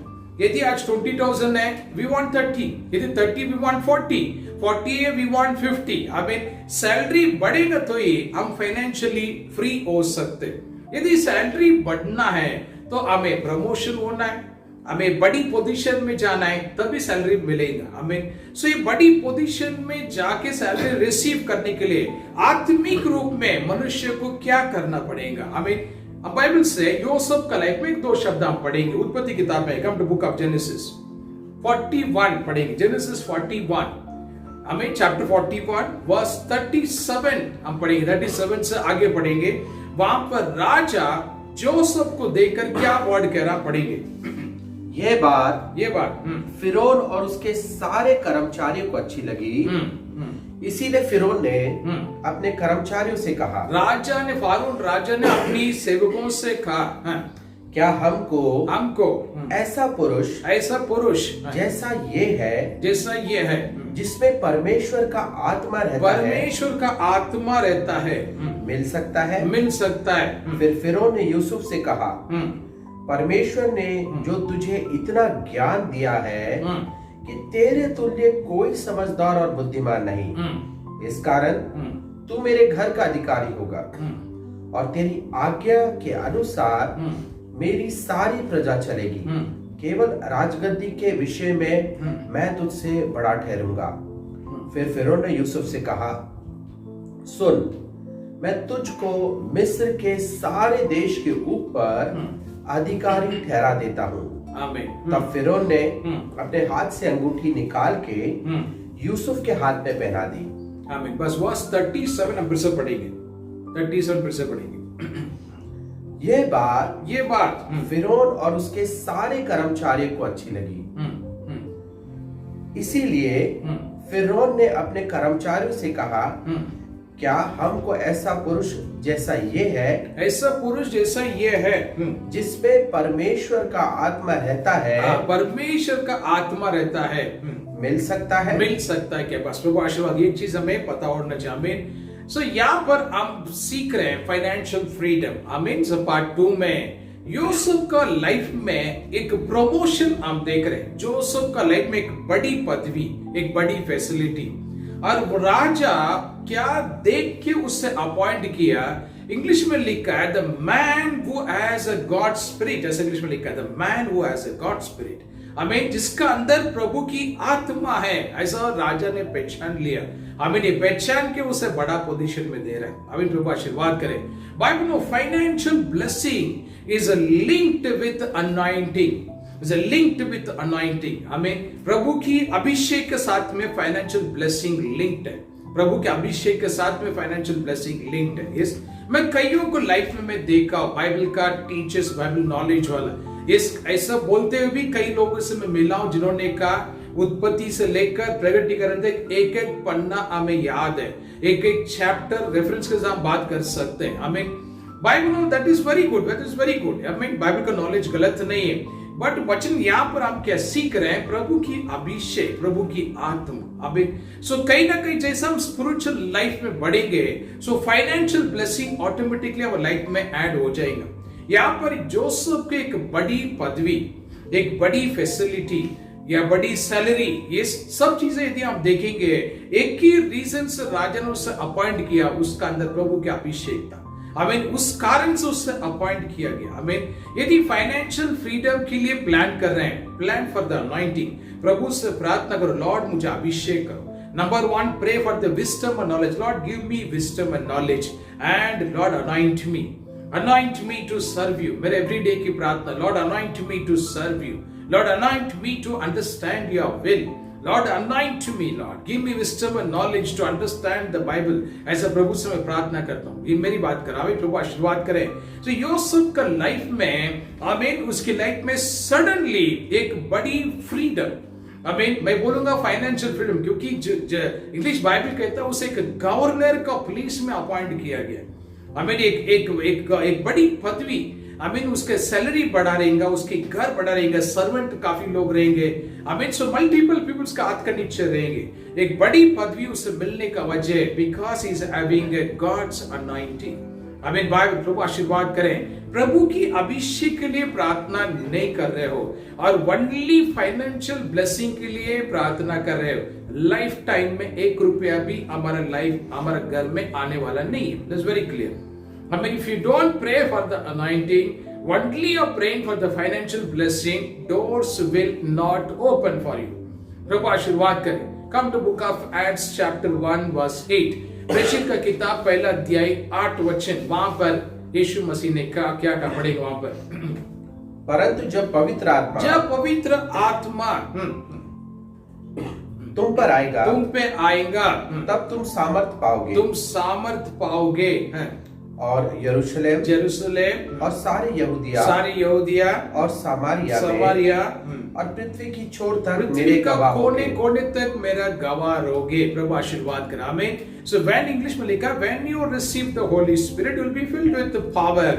यदि आज 20,000 है, वी वांट 30, यदि 30 वी वांट 40, 40 है वी वांट 50। हमें सैलरी बढ़ेगा तो ही हम फाइनेंशियली फ्री हो सकते। यदि सैलरी बढ़ना है तो हमें प्रमोशन होना है, हमें बड़ी पोजीशन में जाना है, तभी सैलरी मिलेगा हमें। सो ये बड़ी पोजीशन में जाके सैलरी रिसीव करने के लिए आत्मिक रूप में मनुष्य को क्या करना पड़ेगा हमें। अब बाइबल से यूसुफ का लाइफ में 2 शब्द हम पढ़ेंगे। उत्पत्ति किताब में come to book of Genesis 41 पढ़ेंगे। जेनेसिस 41 हमें चैप्टर 41 वर्स 37 हम पढ़ेंगे। 37 से आगे पढ़ेंगे। वहां पर राजा जोसेफ को देखकर क्या वर्ड कह रहा पढ़ेंगे।
ये बात फिरौन और उसके सारे कर्मचारियों को अच्छी लगी। इसीलिए फिरौन ने अपने कर्मचारियों से कहा, फारून राजा ने अपनी सेवकों से कहा, क्या हमको ऐसा पुरुष जैसा ये है जिसमें परमेश्वर का आत्मा रहता है मिल सकता है। फिर फिरौन ने यूसुफ से कहा, परमेश्वर ने जो तुझे इतना ज्ञान दिया है कि तेरे तुल्य कोई समझदार और बुद्धिमान नहीं, इस कारण तू मेरे घर का अधिकारी होगा और तेरी आज्ञा के अनुसार मेरी सारी प्रजा चलेगी। केवल राजगद्दी के विषय में मैं तुझसे बड़ा ठहरूंगा। फिर फिरौन ने यूसुफ से कहा, सुन, मैं तुझको मिस्र के सारे देश के ऊपर अधिकारी ठहरा देता हूँ। तब फिरौन ने अपने हाथ से अंगूठी निकाल के यूसुफ के हाथ में पहना दी।
आमीन। बस वर्स 37 हम फिर से पढ़ेंगे। 37 फिर से पढ़ेंगे।
ये बात फिरौन और उसके सारे कर्मचारियों को अच्छी लगी। इसीलिए फिरौन ने अपने कर्मचारियों से कहा, क्या हमको ऐसा पुरुष जैसा ये है जिसमें परमेश्वर का आत्मा रहता है मिल सकता है क्या? बस प्रभु आशीर्वाद।
ये चीज हमें पता होना चाहिए। सो यहाँ पर हम सीख रहे हैं फाइनेंशियल फ्रीडम। आमीन। पार्ट 2 में यूसुफ का लाइफ में एक प्रमोशन हम देख रहे हैं। यूसुफ का लाइफ में एक बड़ी पदवी, एक बड़ी फैसिलिटी, और राजा क्या देख के उससे अपॉइंट किया। इंग्लिश में लिखा है the man who has a God spirit. ऐसे इंग्लिश में लिखा है the man who has a God spirit. हमें जिसका अंदर प्रभु की आत्मा है, ऐसा राजा ने पहचान लिया। हमें ये पहचान के उसे बड़ा पोजीशन में दे रहा है। हमें प्रभु आशीर्वाद करे। बाइबल में financial blessing is linked with anointing, हमें प्रभु की अभिषेक के साथ में फाइनेंशियल ब्लेसिंग लिंक्ड है। प्रभु के अभिषेक के साथ में फाइनेंशियल ब्लेसिंग लिंक्ड है। इस मैं कईयों को लाइफ में मैं देखा, बाइबल का टीचर्स, बाइबल नॉलेज वाला, इस ऐसा बोलते हुए भी कई लोगों से मैं मिला हूं जिन्होंने कहा उत्पत्ति से लेकर प्रगटीकरण तक एक एक पन्ना हमें याद है, एक एक चैप्टर रेफरेंस के साथ बात कर सकते हैं। हमें Bible that is very good, हमें बाइबल का नॉलेज गलत नहीं है, बट वचन यहाँ पर हम क्या सीख रहे हैं? प्रभु की अभिषेक, प्रभु की आत्मा। अभी सो कहीं ना कहीं जैसे हम स्पिरिचुअल लाइफ में बढ़ेंगे, सो फाइनेंशियल ब्लेसिंग ऑटोमेटिकली हमारे लाइफ में ऐड हो जाएगा। यहाँ पर जोसेफ की एक बड़ी पदवी, एक बड़ी फैसिलिटी या बड़ी सैलरी, ये सब चीजें यदि हम देखेंगे, एक ही रीजन से राजा ने उसे अपॉइंट किया, उसका अंदर प्रभु का अभिषेक था। हमें उस कारण से उससे अपॉइंट किया गया। हमें यदि फाइनेंशियल फ्रीडम के लिए प्लान कर रहे हैं, प्लान फॉर द अनॉइंटिंग, प्रभु से प्रार्थना करो, लॉर्ड मुझे अभिषेक करो। Number 1, pray for the wisdom and knowledge. Lord give me wisdom and knowledge and Lord anoint me to serve you. मेरे एवरीडे की प्रार्थना, Lord anoint me to serve you, Lord anoint me to understand your will, Lord, anoint me, Lord. Give me wisdom and knowledge to understand the Bible. ऐसा प्रभु से मैं प्रार्थना करता हूँ। ये मेरी बात करावे, प्रभु आशीर्वाद करें। तो यूसुफ का लाइफ में, आमीन, उसकी लाइफ में सडनली एक बड़ी फ्रीडम, आमीन, मैं बोलूंगा फाइनेंशियल फ्रीडम, क्योंकि इंग्लिश बाइबल कहता है उसे एक गवर्नर का पुलिस में अपॉइंट किया गया। आमीन, एक बड़ी पदवी, आमीन, उसके सैलरी बढ़ा रहेगा, उसके घर बढ़ा रहेगा, सर्वेंट काफी लोग रहेंगे, आमीन, सो मल्टीपल पीपल्स का हाथ का नीचे रहेंगे। एक बड़ी पदवी उसे मिलने का वजह because he is having God's anointing. Amen. Bible प्रभु आशीर्वाद करें। प्रभु की अभिषेक के लिए प्रार्थना नहीं कर रहे हो और ओनली फाइनेंशियल ब्लेसिंग के लिए प्रार्थना कर रहे हो, लाइफ टाइम में 1 रुपया भी हमारा घर में आने वाला नहीं है। That's very clear. I mean, if you don't pray for the anointing, only you're praying for the financial blessing, doors will not open for you. प्रभु आशीर्वाद करे। Come to book of Acts chapter 1 verse 8। प्रेषित का किताब पहला अध्याय 8 वचन, वहां पर यीशु मसीह ने क्या कहा पढ़ेगा वहां पर।
परंतु जब पवित्र आत्मा तुम पर आएगा, तब तुम सामर्थ पाओगे और यरूशलेम और सारे यहूदिया और समारिया और पृथ्वी की छोर तक मेरे गवाह होगे।
कोने तक मेरा गवाह रहोगे। प्रभु आशीर्वाद करा। आमीन। सो व्हेन इंग्लिश में लिखा, when you receive the Holi spirit you will be filled with power,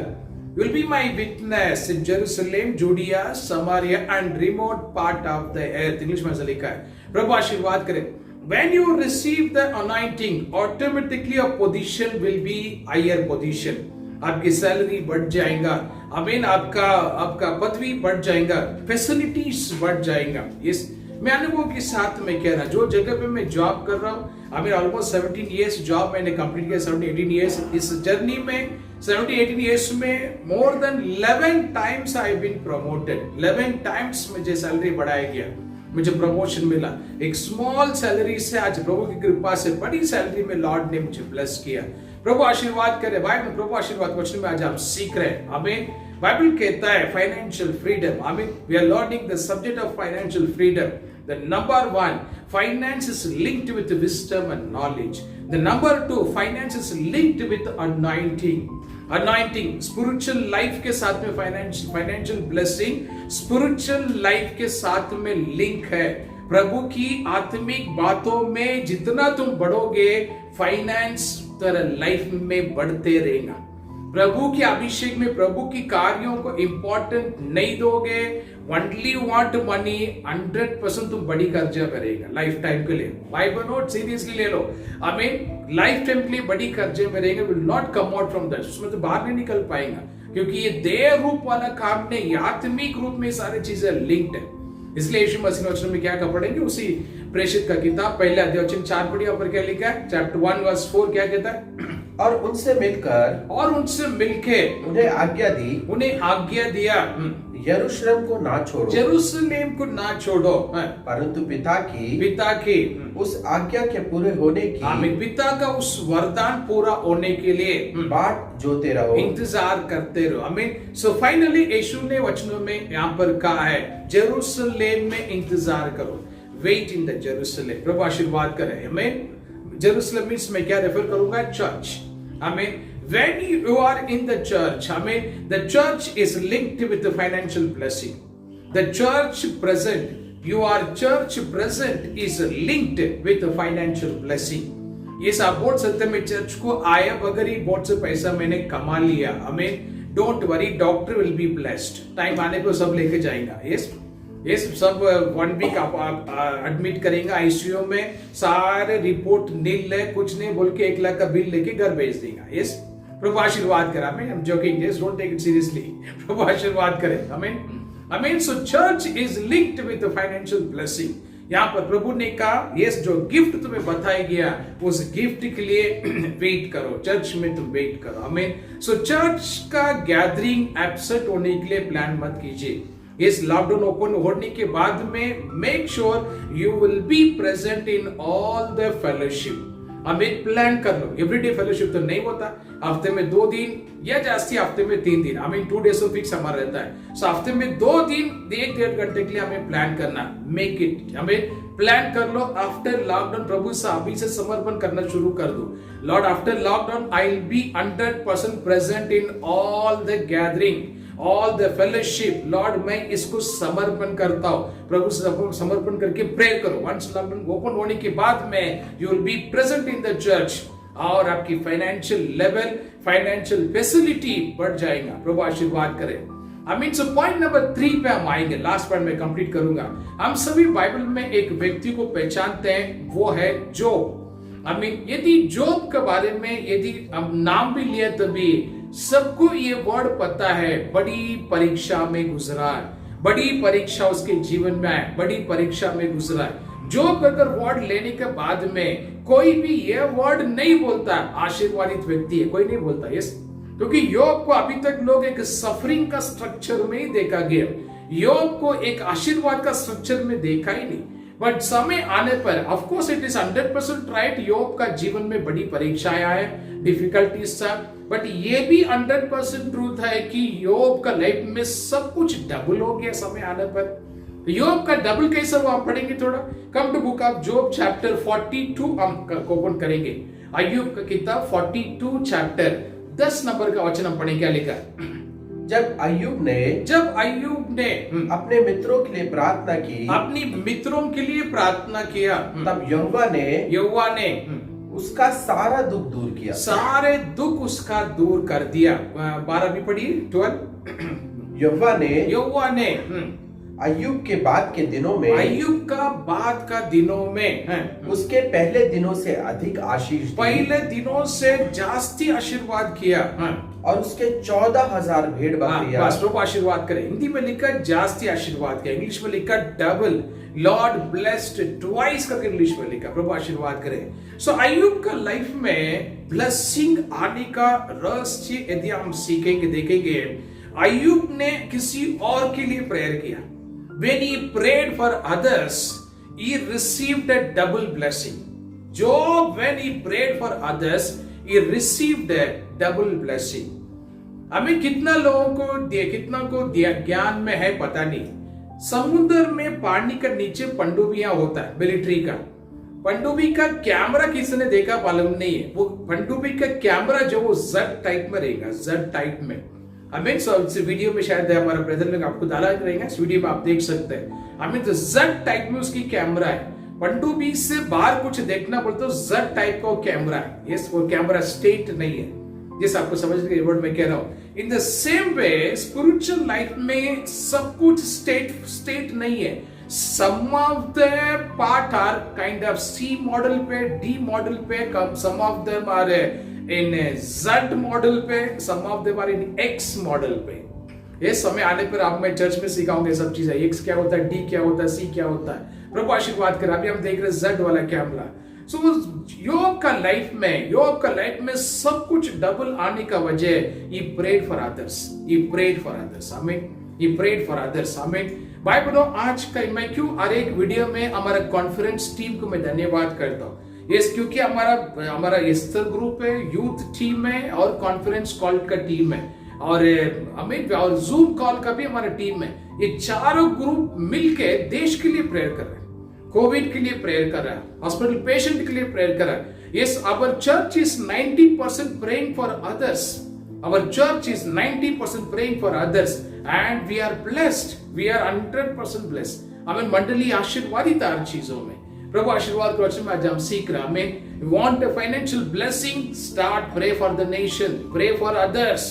you will be my witness in Jerusalem, Judea, Samaria and remote part of the earth। English में लिखा है। प्रभु आशीर्वाद करे। When you receive the anointing, automatically your position will be higher position। आपकी salary बढ़ जाएगा। आमीन। आपका पदवी बढ़ जाएगा, फैसिलिटीज बढ़ जाएगा। यस, मैं अनुभव के साथ में कह रहा, जो जगह पे मैं जॉब कर रहा हूँ, आमीन, ऑलमोस्ट 17 इयर्स जॉब मैंने कंप्लीट किया, 17-18 इयर्स। इस जर्नी में 17-18 इयर्स में more than 11 times I been promoted. 11 times मुझे सैलरी बढ़ाया गया, मुझे प्रमोशन मिला। एक स्मॉल सैलरी से आज प्रभु की कृपा से बड़ी सैलरी में लॉर्ड ने मुझे ब्लेस किया। प्रभु आशीर्वाद करे। बाइबल प्रभु आशीर्वाद वचन में आज हम सीख रहे हैं। आमीन। बाइबल कहता है financial freedom. Amen. We are learning the subject of financial freedom. The number 1, finance is linked with wisdom and knowledge. The number 2, finance is linked with anointing. Spiritual life के साथ में फाइनेंशियल ब्लेसिंग स्पिरिचुअल लाइफ के साथ में link है। प्रभु की आत्मिक बातों में जितना तुम बढ़ोगे, फाइनेंस तरह लाइफ में बढ़ते रहेगा। प्रभु के अभिषेक में प्रभु की कार्यों को इंपॉर्टेंट नहीं दोगे, ओनली वांट मनी, 100% तुम बड़ी कर्जा करेगा लाइफ टाइम के लिए। बाइबल नोट सीरियसली ले लो। आमीन। लाइफ टाइम के लिए बड़ी कर्जे में रहेंगे, will not come out from that. उसमें तो बाहर नहीं निकल पाएगा, क्योंकि ये देह रूप वाला काम नहीं, आत्मिक रूप में सारी चीजें लिंक्ड है। इसलिए यीशु मसीह ने वचन में क्या पढ़ेंगे, उसी प्रेषित का किताब पहला अध्याय वचन 4 पढ़िए। पर क्या लिखा है, चैप्टर 1 वर्स 4 क्या कहता है,
और उनसे मिलके उन्हें आज्ञा दिया यरूशलेम को ना छोड़ो, परंतु पिता की उस आज्ञा के पूरे होने की,
आमीन, पिता का उस वरदान पूरा होने के लिए
बाट जोते रहो,
इंतजार करते रहो। आमीन। सो फाइनली यीशु ने वचनों में यहाँ पर कहा है, जेरूशलेम में इंतजार करो, वेट इन द जेरूशलेम। प्रभु आशीर्वाद करे। आमीन। जेरूशलेम मीन्स मैं क्या रेफर करूंगा, church. Amen. When you are in the church, amen, the church is linked with the financial blessing. The church present, your church present is linked with the financial blessing. ये आप बोल सकते हैं, मैं church को आया बगैर ही बहुत से पैसा मैंने कमा लिया। आमीन। Don't worry, doctor will be blessed. Time आने पर सब लेके जाएगा। यस, सब 1 वीक आप एडमिट करेंगे आईसीयू में, सारे रिपोर्ट नील है, कुछ नहीं बोल के 1 लाख का बिल लेके घर भेज देगा। यस, प्रभु आशीर्वाद करा। मैं joking, yes, don't take it seriously. प्रभु आशीर्वाद करे। आमीन। आमीन। So church is linked with the financial blessing. यहाँ पर प्रभु ने कहा, यस, जो गिफ्ट तुम्हें बताया गया उस गिफ्ट के लिए वेट करो, चर्च में तुम वेट करो। आमीन। सो चर्च का गैदरिंग एब्सेंट होने के लिए प्लान मत कीजिए। इस लॉकडाउन ओपन होने के बाद में make sure you will be present in all the fellowship. हमें प्लान कर लो। एवरीडे फेलोशिप तो नहीं होता, हफ्ते में 2 दिन या जास्ती हफ्ते में 3 दिन, हमें 2 डेज फिक्स हमारा रहता है। सो हफ्ते में 2 दिन 1-1.5 घंटे के लिए हमें प्लान करना, मेक इट, हमें प्लान कर लो। आफ्टर लॉकडाउन प्रभु से अभी से समर्पण करना शुरू कर दो। Lord, after lockdown I will be 100% present in all the gathering, all the fellowship. Lord, मैं इसको समर्पण करता हूं। प्रभु से समर्पण करके प्रेयर करो। वंस लॉकडाउन ओपन होने के बाद में you will be present in the church, और आपकी फाइनेंशियल लेवल, फाइनेंशियल फैसिलिटी बढ़ जाएगा। प्रभु आशीर्वाद करे। आमीन। सो पॉइंट नंबर 3 पे हम आएंगे, लास्ट पॉइंट में कंप्लीट करूंगा। हम सभी बाइबल में एक व्यक्ति को पहचानते हैं, वो है जोब। आमीन। यदि जोब के बारे में यदि हम नाम भी लिए तभी सबको ये वर्ड पता है, बड़ी परीक्षा में गुजरा है, बड़ी परीक्षा उसके जीवन में आए, बड़ी परीक्षा में गुजरा है। जो अगर वर्ड लेने के बाद में कोई भी ये वर्ड नहीं बोलता आशीर्वादित व्यक्ति है, कोई नहीं बोलता यस, क्योंकि योग को अभी तक लोग एक सफरिंग का स्ट्रक्चर में ही देखा गया, योग को एक आशीर्वाद का स्ट्रक्चर में देखा ही नहीं। बट समय आने पर of course it is 100% right, योग का जीवन में बड़ी परीक्षाएं आए, डिफिकल्टीज था, बट ये भी 100% ट्रूथ है कि योग का लाइफ में सब कुछ डबल हो गया समय आने पर। योग का डबल कैसे वो आप पढ़ेंगे थोड़ा। Come to book of Job chapter 42 हम ओपन करेंगे, अय्यूब का किताब 42 चैप्टर 10 नंबर का वचन हम पढ़ेंगे। क्या लिखा?
जब अय्यूब ने अपने मित्रों के लिए प्रार्थना की, अपनी
मित्रों के लिए प्रार्थना किया,
तब यहोवा ने उसका सारा दुख दूर किया,
सारे दुख उसका दूर कर दिया। 12 भी पढ़िए 12। यहोवा ने
अय्यूब के बाद के दिनों में,
अय्यूब का बाद का दिनों में
उसके पहले दिनों से अधिक आशीष,
पहले दिनों से जास्ती आशीर्वाद किया,
और उसके 14,000 भेड़ बकरियां,
आशीर्वाद करे। हिंदी में लिखा जास्ती आशीर्वाद किया, इंग्लिश में लिखा डबल, लॉर्ड ब्लेस्ड ट्वाइस करके इंग्लिश में लिखा, प्रभु आशीर्वाद करे। सो अय्यूब का लाइफ में ब्लेसिंग आने का रहस्य यदि हम सीखेंगे, देखेंगे, अय्यूब ने किसी और के लिए प्रेयर किया। When he prayed for others, he received a double blessing. Job, when he prayed for others, he received a double blessing. हमें कितना लोगों को ज्ञान में है पता नहीं। समुद्र में पानी का नीचे पनडुब्बियां होता है, मिलिट्री का। पनडुब्बी का कैमरा किसने देखा मालूम नहीं है। वो पनडुब्बी का कैमरा जो वो जेड टाइप में रहेगा, जेड टाइप में। इस वीडियो में शायद हमारा ब्रदर ने आपको डाला रहेगा, इस वीडियो में आप देख सकते हैं। तो जेड टाइप में उसकी कैमरा है। पनडुब्बी से बाहर कुछ देखना बोलते तो जेड टाइप का कैमरा है। यस, वो कैमरा स्टेट नहीं है, जिस आपको समझ के वर्ड में कह रहा हूं। In the same way spiritual life में सब कुछ स्टेट नहीं है। Some of the part are kind of C model पे, डी मॉडल पे, some of them are in Z model पे, some of them are in X model पे। ये समय आने पर आप मैं चर्च में सिखाऊंगा सब चीजें, X क्या होता है, D क्या होता है, C क्या होता है। प्रभु आशीर्वाद कर। अभी हम देख रहे हैं Z वाला कैमरा। सो योग का लाइफ में सब कुछ डबल आने का वजह he prayed for others, आमीन। भाई बहनों, आज का मैं क्यों हर एक वीडियो में हमारा कॉन्फ्रेंस टीम को मैं धन्यवाद करता हूँ। यस, क्योंकि हमारा स्तर ग्रुप है, यूथ टीम है और कॉन्फ्रेंस कॉल का टीम है, और जूम कॉल का भी हमारा टीम है। ये चारों ग्रुप मिलके देश के लिए प्रेयर कर रहे हैं, कोविड के लिए प्रेयर कर रहा है, हॉस्पिटल पेशेंट के लिए प्रेयर कर रहा है। Yes, our church is 90% praying for others. Our church is 90% praying for others, and we are blessed. We are 100% blessed. हमें मंडली आशीर्वादित हर चीजों में। प्रभु आशीर्वाद के वचन में आज हम सीख रहे हैं। हमें want a financial blessing, start pray for the nation, pray for others,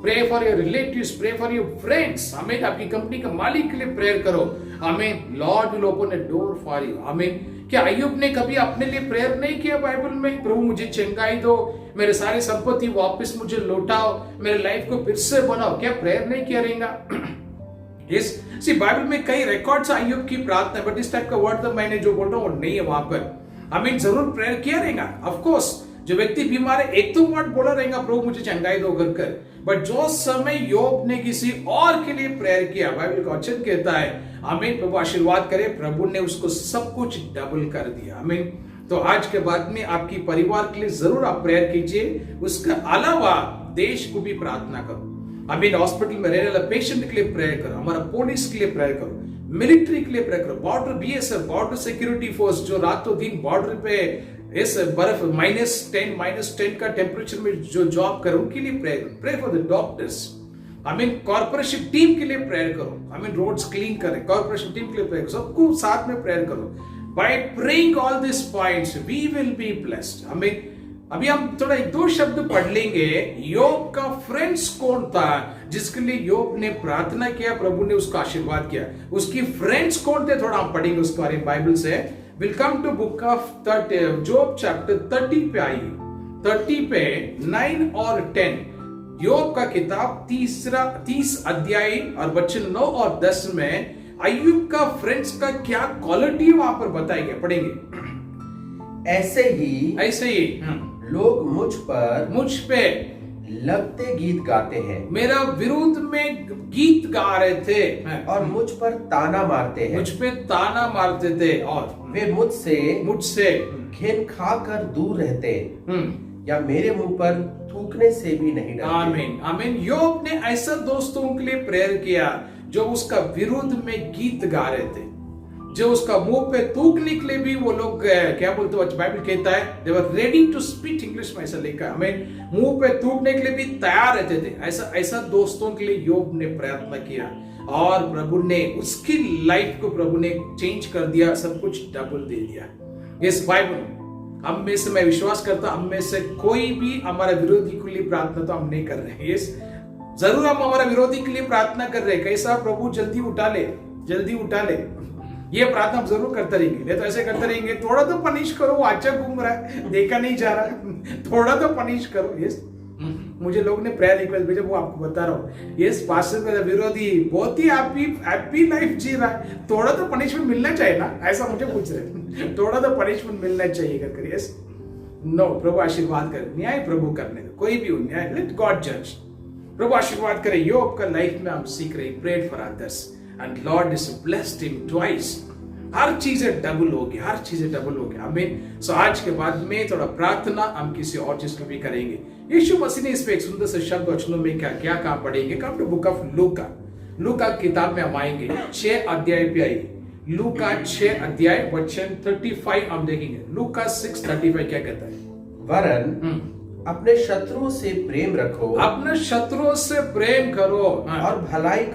pray for your relatives, pray for your friends. हमें आपकी कंपनी का मालिक के लिए प्रेयर करो। हमें Lord will open a door for you. हमें क्या अय्यूब ने कभी अपने लिए प्रेयर नहीं किया बाइबल में? प्रभु मुझे चंगाई दो, मेरे सारी संपत्ति वापस मुझे लौटाओ, मेरे लाइफ को फिर से बनाओ। क्या प्रेयर नहीं किया रहेगा? यस, सी बाइबल में कई रिकॉर्ड्स अय्यूब की प्रार्थना, बट इस टाइप का वर्ड तो मैंने जो बोल रहा हूँ वो नहीं है वहां पर। हमें जरूर प्रेयर किया रहेगा। ऑफ कोर्स जो व्यक्ति बीमार है एक तो वर्ड बोला रहेगा प्रभु मुझे चंगाई दो कर, बट जो समय योग ने किसी और के लिए प्रेयर किया, बाइबल का वचन कहता है आमीन, प्रभु आशीर्वाद करे, प्रभु ने उसको सब कुछ डबल कर दिया। आमीन। तो आज के बाद में आपकी परिवार के लिए जरूर आप प्रेयर कीजिए। उसके अलावा देश को भी प्रार्थना करो। आमीन। हॉस्पिटल में रहने वाले पेशेंट के लिए प्रेयर करो, हमारा पुलिस के लिए प्रेयर करो, मिलिट्री के लिए प्रेयर करो, border BSF border security force जो रातों दिन बॉर्डर पे इस बर्फ -10 का टेम्परेचर में जो जॉब करे उनके लिए प्रेयर करो। Pray for the doctors. Amen. Corporation team के लिए प्रेयर करो। आमीन। रोड्स क्लीन करें, कॉर्पोरेशन टीम के लिए प्रेयर करो, सबको साथ में प्रेयर करो। By praying all these points, we will be blessed. आमीन। अभी हम थोड़ा 1-2 शब्द पढ़ लेंगे। योग का फ्रेंड्स कौन था जिसके लिए योग ने प्रार्थना किया, प्रभु ने उसका आशीर्वाद किया? उसकी फ्रेंड्स कौन थे, थोड़ा हम पढ़ेंगे उसके बारे में बाइबल से। Will come to book of Job chapter 30 पे आइए। 30 पे 9 और 10 योग का किताब 30 अध्याय और वचन 9 और 10 में अय्यूब का फ्रेंड्स का क्या क्वालिटी वहां पर बताई गई, पढ़ेंगे।
ऐसे ही लोग मुझ पे लगते गीत गाते हैं,
मेरा विरोध में गीत गा रहे थे
और मुझ पर ताना मारते हैं,
मुझ पे ताना मारते थे, और
वे मुझसे घिन खाकर दूर रहते, या मेरे मुंह पर थूकने से भी नहीं डरते।
आमीन आमीन। योग ने ऐसा दोस्तों के लिए प्रेयर किया जो उसका विरोध में गीत गा रहे थे, जो उसका मुंह पे थूकने के लिए भी वो लोग क्या बोलते हैं, बाइबल कहता है they were ready to speak, English में ऐसा लिखा है, हमें मुंह पे थूकने के लिए भी तैयार रहते थे। ऐसा दोस्तों के लिए योग ने प्रयत्न किया और प्रभु ने उसकी लाइफ को प्रभु ने चेंज कर दिया, सब कुछ डबल दे दिया। इस बाइबल हम में से मैं विश्वास करता हम में से कोई भी हमारा विरोधी के लिए प्रार्थना तो हम नहीं कर रहे हैं। यस, जरूर हम हमारा विरोधी के लिए प्रार्थना कर रहे हैं, कैसा प्रभु जल्दी उठा ले, जल्दी उठा ले, ये प्रार्थना हम जरूर करते रहेंगे। नहीं तो ऐसे करते रहेंगे, थोड़ा तो पनिश करो, वो अच्छा घूम रहा है, देखा नहीं जा रहा, थोड़ा तो पनिश करो। यस, मुझे लोग ने प्रेयर रिक्वेस्ट भेजा, वो आपको बता रहा हूँ। यस, पास्टर का विरोधी बहुत ही हैप्पी लाइफ जी रहा है, थोड़ा तो पनिशमेंट मिलना चाहिए ना, ऐसा मुझे पूछ रहे, थोड़ा तो पनिशमेंट मिलना चाहिए करके। यस, नो, प्रभु आशीर्वाद करे, न्याय प्रभु करने दो, कोई भी हो न्याय, लेट गॉड जज। प्रभु आशीर्वाद करे। योग का लाइफ में हम सीख रहे, prayed for others and Lord is blessed him twice. हर चीजें डबल हो गई, हर चीजें डबल हो गई। आमीन। सो आज के बाद में थोड़ा प्रार्थना हम किसी और चीज को भी करेंगे। यीशु मसीह ने इस पे एक सुंदर से शब्द वचनों में क्या क्या काम पढ़ेंगे। कम टू बुक ऑफ लूका किताब में हम आएंगे, 6 अध्याय पे आएंगे। लूका 6 अध्याय वचन 35 हम देखेंगे। लूका 6:35 क्या कहता है?
वरन अपने शत्रुओं से प्रेम रखो,
अपने शत्रुओं से प्रेम करो
और भलाई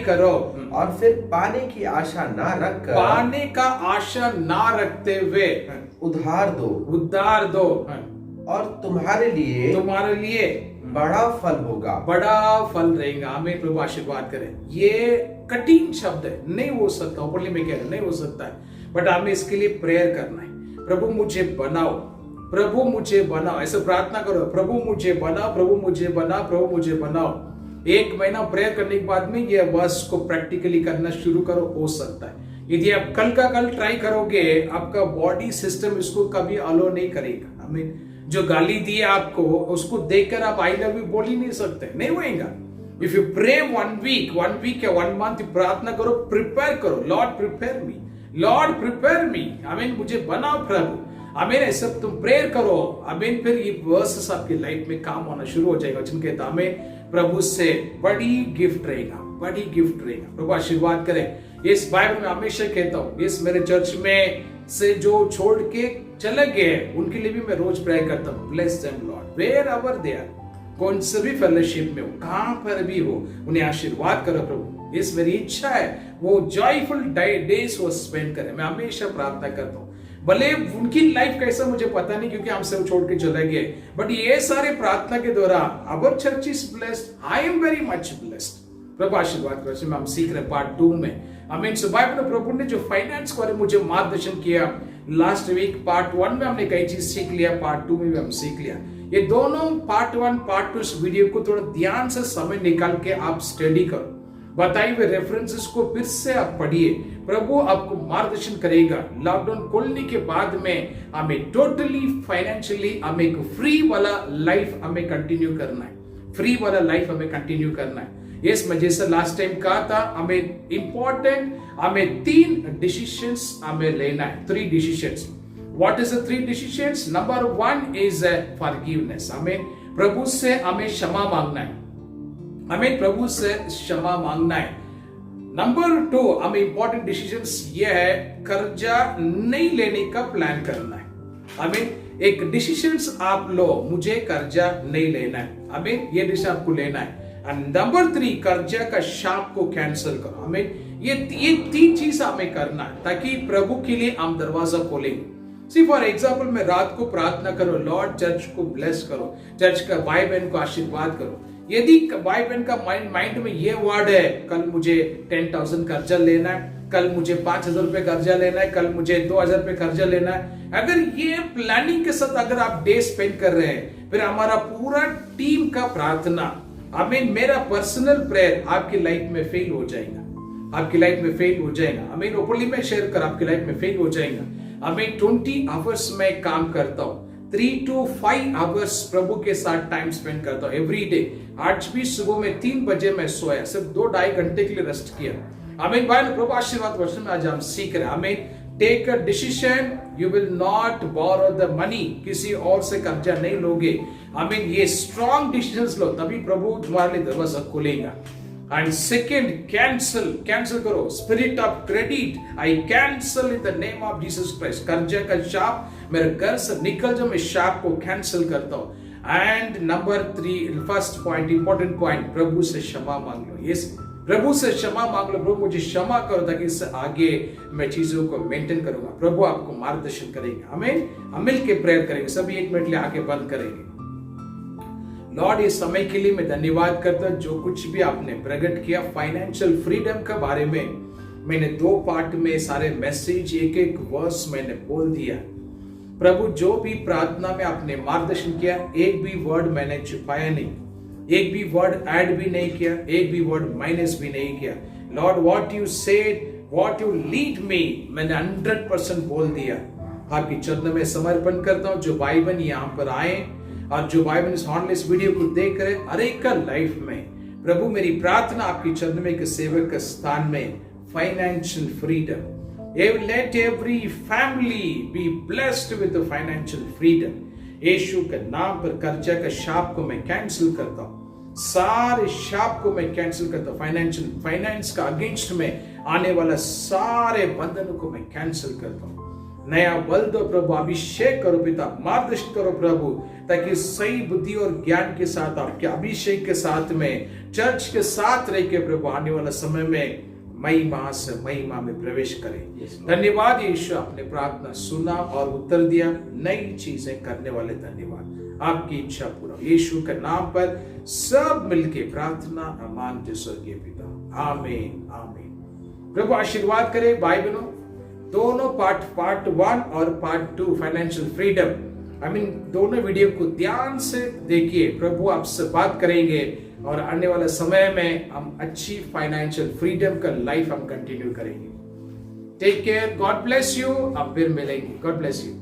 करो, और फिर पाने की आशा ना रखकर,
पाने का आशा ना रखते हुए
उधार दो, और तुम्हारे लिए बड़ा फल होगा,
बड़ा फल रहेगा। हमें प्रभु आशीर्वाद करे। ये कठिन शब्द है, नहीं हो सकता, ऊपरली में कह रहे नहीं हो सकता है, बट हमें इसके लिए प्रेयर करना है। प्रभु मुझे बनाओ, प्रभु मुझे बनाओ, ऐसे प्रार्थना करो, प्रभु मुझे बनाओ, प्रभु मुझे बनाओ, प्रभु मुझे बनाओ। 1 महीना प्रेयर करने के बाद में ये वर्स को प्रैक्टिकली करना शुरू करो, हो सकता है। यदि आप कल का कल ट्राई करोगे, आपका बॉडी सिस्टम इसको कभी अलो नहीं करेगा। हमें जो गाली दी आपको, उसको देखकर आप आई लव यू बोल ही नहीं सकते, नहीं होएगा। इफ यू प्रे 1 वीक या 1 मंथ प्रार्थना करो, प्रिपेयर करो, लॉर्ड प्रिपेयर मी, आमीन, मुझे बनाओ प्रभु, आमीन। ऐसा तुम प्रेयर करो, आमीन। फिर ये वर्सेस आपकी लाइफ में काम होना शुरू हो जाएगा, जिनके दामे प्रभु से बड़ी गिफ्ट रहेगा। प्रभु आशीर्वाद करे। इस बाइबल में हमेशा कहता हूँ, इस मेरे चर्च में से जो छोड़ के चले गए उनके लिए भी मैं रोज प्रेयर करता हूँ, bless them Lord wherever they are. कौन से भी फेलोशिप में हो, कहां पर भी हो, उन्हें आशीर्वाद करो प्रभु। इस मेरी इच्छा है वो जॉयफुल डेज वो स्पेंड करें। मैं हमेशा प्रार्थना करता हूँ, भले उनकी लाइफ कैसा मुझे पता नहीं, क्योंकि हमसे छोड़ के चले गए, बट ये सारे प्रार्थना के दौरान our church is blessed, I am very much blessed. प्रभु आशीर्वाद करो। हम सीख रहे पार्ट 2 में, आमीन। सो बाइबल में प्रभु ने जो फाइनेंस के बारे में मुझे मार्गदर्शन किया लास्ट वीक, पार्ट 1 में हमने कई चीज सीख लिया, पार्ट 2 में भी हम सीख लिया। ये दोनों पार्ट 1 पार्ट 2 इस वीडियो को थोड़ा ध्यान से समय निकाल के आप स्टडी करो, बताए हुए रेफरेंसेस को फिर से आप पढ़िए, प्रभु आपको मार्गदर्शन करेगा। लॉकडाउन खोलने के बाद में हमें टोटली फाइनेंशियली हमें एक फ्री वाला लाइफ हमें कंटिन्यू करना है, यस। मैं जैसे लास्ट टाइम कहा था, हमें इंपॉर्टेंट, हमें 3 डिसीजंस हमें लेना है, 3 decisions. What is the 3 decisions? Number 1 is forgiveness, हमें प्रभु से हमें क्षमा मांगना है, हमें प्रभु से क्षमा मांगना है। नंबर 2 हमें इंपॉर्टेंट डिसीजंस ये है, कर्जा नहीं लेने का प्लान करना है। हमें एक डिसीजंस आप लो, मुझे कर्जा नहीं लेना है, हमें ये डिसीजन आपको लेना है। एंड नंबर 3 कर्जा का शाप को कैंसिल करो। हमें ये 3 चीज हमें करना है, ताकि प्रभु के लिए हम दरवाजा खोलेंगे। सी फॉर एग्जाम्पल, मैं रात को प्रार्थना करो, लॉर्ड चर्च को ब्लेस करो, चर्च का भाई बहन को आशीर्वाद करो। यदि भाई बहन का माइंड में ये वर्ड है, कल मुझे 10,000 कर्जा लेना है, कल मुझे 5,000 रुपए कर्जा लेना है, कल मुझे 2,000 रुपए कर्जा लेना है। अगर ये प्लानिंग के साथ अगर आप डे स्पेंड कर रहे हैं, फिर हमारा पूरा टीम का प्रार्थना, आमीन, मेरा पर्सनल प्रेयर आपकी लाइफ में फेल हो जाएगा, आपकी लाइफ में फेल हो जाएगा। आमीन, ओपनली में शेयर कर, आपकी लाइफ में फेल हो जाएगा। आमीन, 20 आवर्स में काम करता हूँ, 3 to 5 आवर्स प्रभु के साथ टाइम स्पेंड करता हूँ एवरी डे। आज भी सुबह में 3 बजे मैं सोया, सिर्फ 2-2.5 घंटे के लिए रेस्ट किया। आमीन भाई, प्रभु आशीर्वाद वर्षन में आज हम सीख रहे हैं। Amen, take a decision, you will not borrow the money, किसी और से कर्जा नहीं लोगे। आमीन, ये स्ट्रॉन्ग डिसीजंस लो, तभी प्रभु तुम्हारे लिए दरवाजा खोलेगा। एंड सेकेंड, कैंसिल करो spirit of credit, I cancel in the name of Jesus Christ. कर्जा का शाप मेरे घर से निकल जाओ, मैं शाप को कैंसिल करता हूँ। And number 3, first point, important point, प्रभु से क्षमा मांग लो। यस, प्रभु से क्षमा मांग लो, प्रभु मुझे क्षमा करो ताकि इससे आगे मैं चीजों को मेंटेन करूंगा। प्रभु आपको मार्गदर्शन करेंगे। हम मिल के प्रेयर करेंगे, सभी 1 मिनट लिए आगे बंद करेंगे। लॉर्ड, इस समय के लिए मैं धन्यवाद करता हूं, जो कुछ भी आपने प्रकट किया फाइनेंशियल फ्रीडम के बारे में, मैंने 2 पार्ट में सारे मैसेज, एक वर्स मैंने बोल दिया। प्रभु, जो भी प्रार्थना में आपने मार्गदर्शन किया, एक भी वर्ड मैंने छुपाया नहीं, एक भी वर्ड ऐड भी नहीं किया, एक भी वर्ड माइनस भी नहीं किया। Lord, what you said, what you lead me, मैंने 100% बोल दिया। आपकी चरणों में समर्पण करता हूं। जो भाई बहन यहाँ पर आए और जो भाई बहन इस ऑनलाइन वीडियो को देख रहे, हर एक का लाइफ में, प्रभु मेरी प्रार्थना आपकी चरणों में, एक सेवक के स्थान में financial freedom, let every family be blessed with the financial freedom। यीशु के नाम पर कर्जा का शाप को मैं कैंसिल करता हूँ, सारे शाप को मैं कैंसिल करता हूँ। फाइनेंस का अगेंस्ट में आने वाला सारे बंधनों को मैं कैंसिल करता हूँ। नया बल दो प्रभु, अभिषेक करो पिता, मार्गदर्शन करो प्रभु, ताकि सही बुद्धि और ज्ञान के साथ, आपके अभिषेक के साथ में, चर्च के साथ रह के प्रभु आने वाला समय में महिमा से महिमा में प्रवेश करें। धन्यवाद यीशु, आपने प्रार्थना सुना और उत्तर दिया, नई चीजें करने वाले धन्यवाद। आपकी इच्छा पूरा यीशु के नाम पर सब मिलके प्रार्थना मांगते स्वर्गीय पिता, आमीन आमीन। प्रभु आशीर्वाद करे भाई बहनों। दोनों पार्ट 1 और पार्ट 2 फाइनेंशियल फ्रीडम, दोनों वीडियो को ध्यान से देखिए। प्रभु आपसे बात करेंगे और आने वाले समय में हम अच्छी फाइनेंशियल फ्रीडम का लाइफ हम कंटिन्यू करेंगे। Take care, God bless you. अब फिर मिलेंगे, गॉड ब्लेस यू।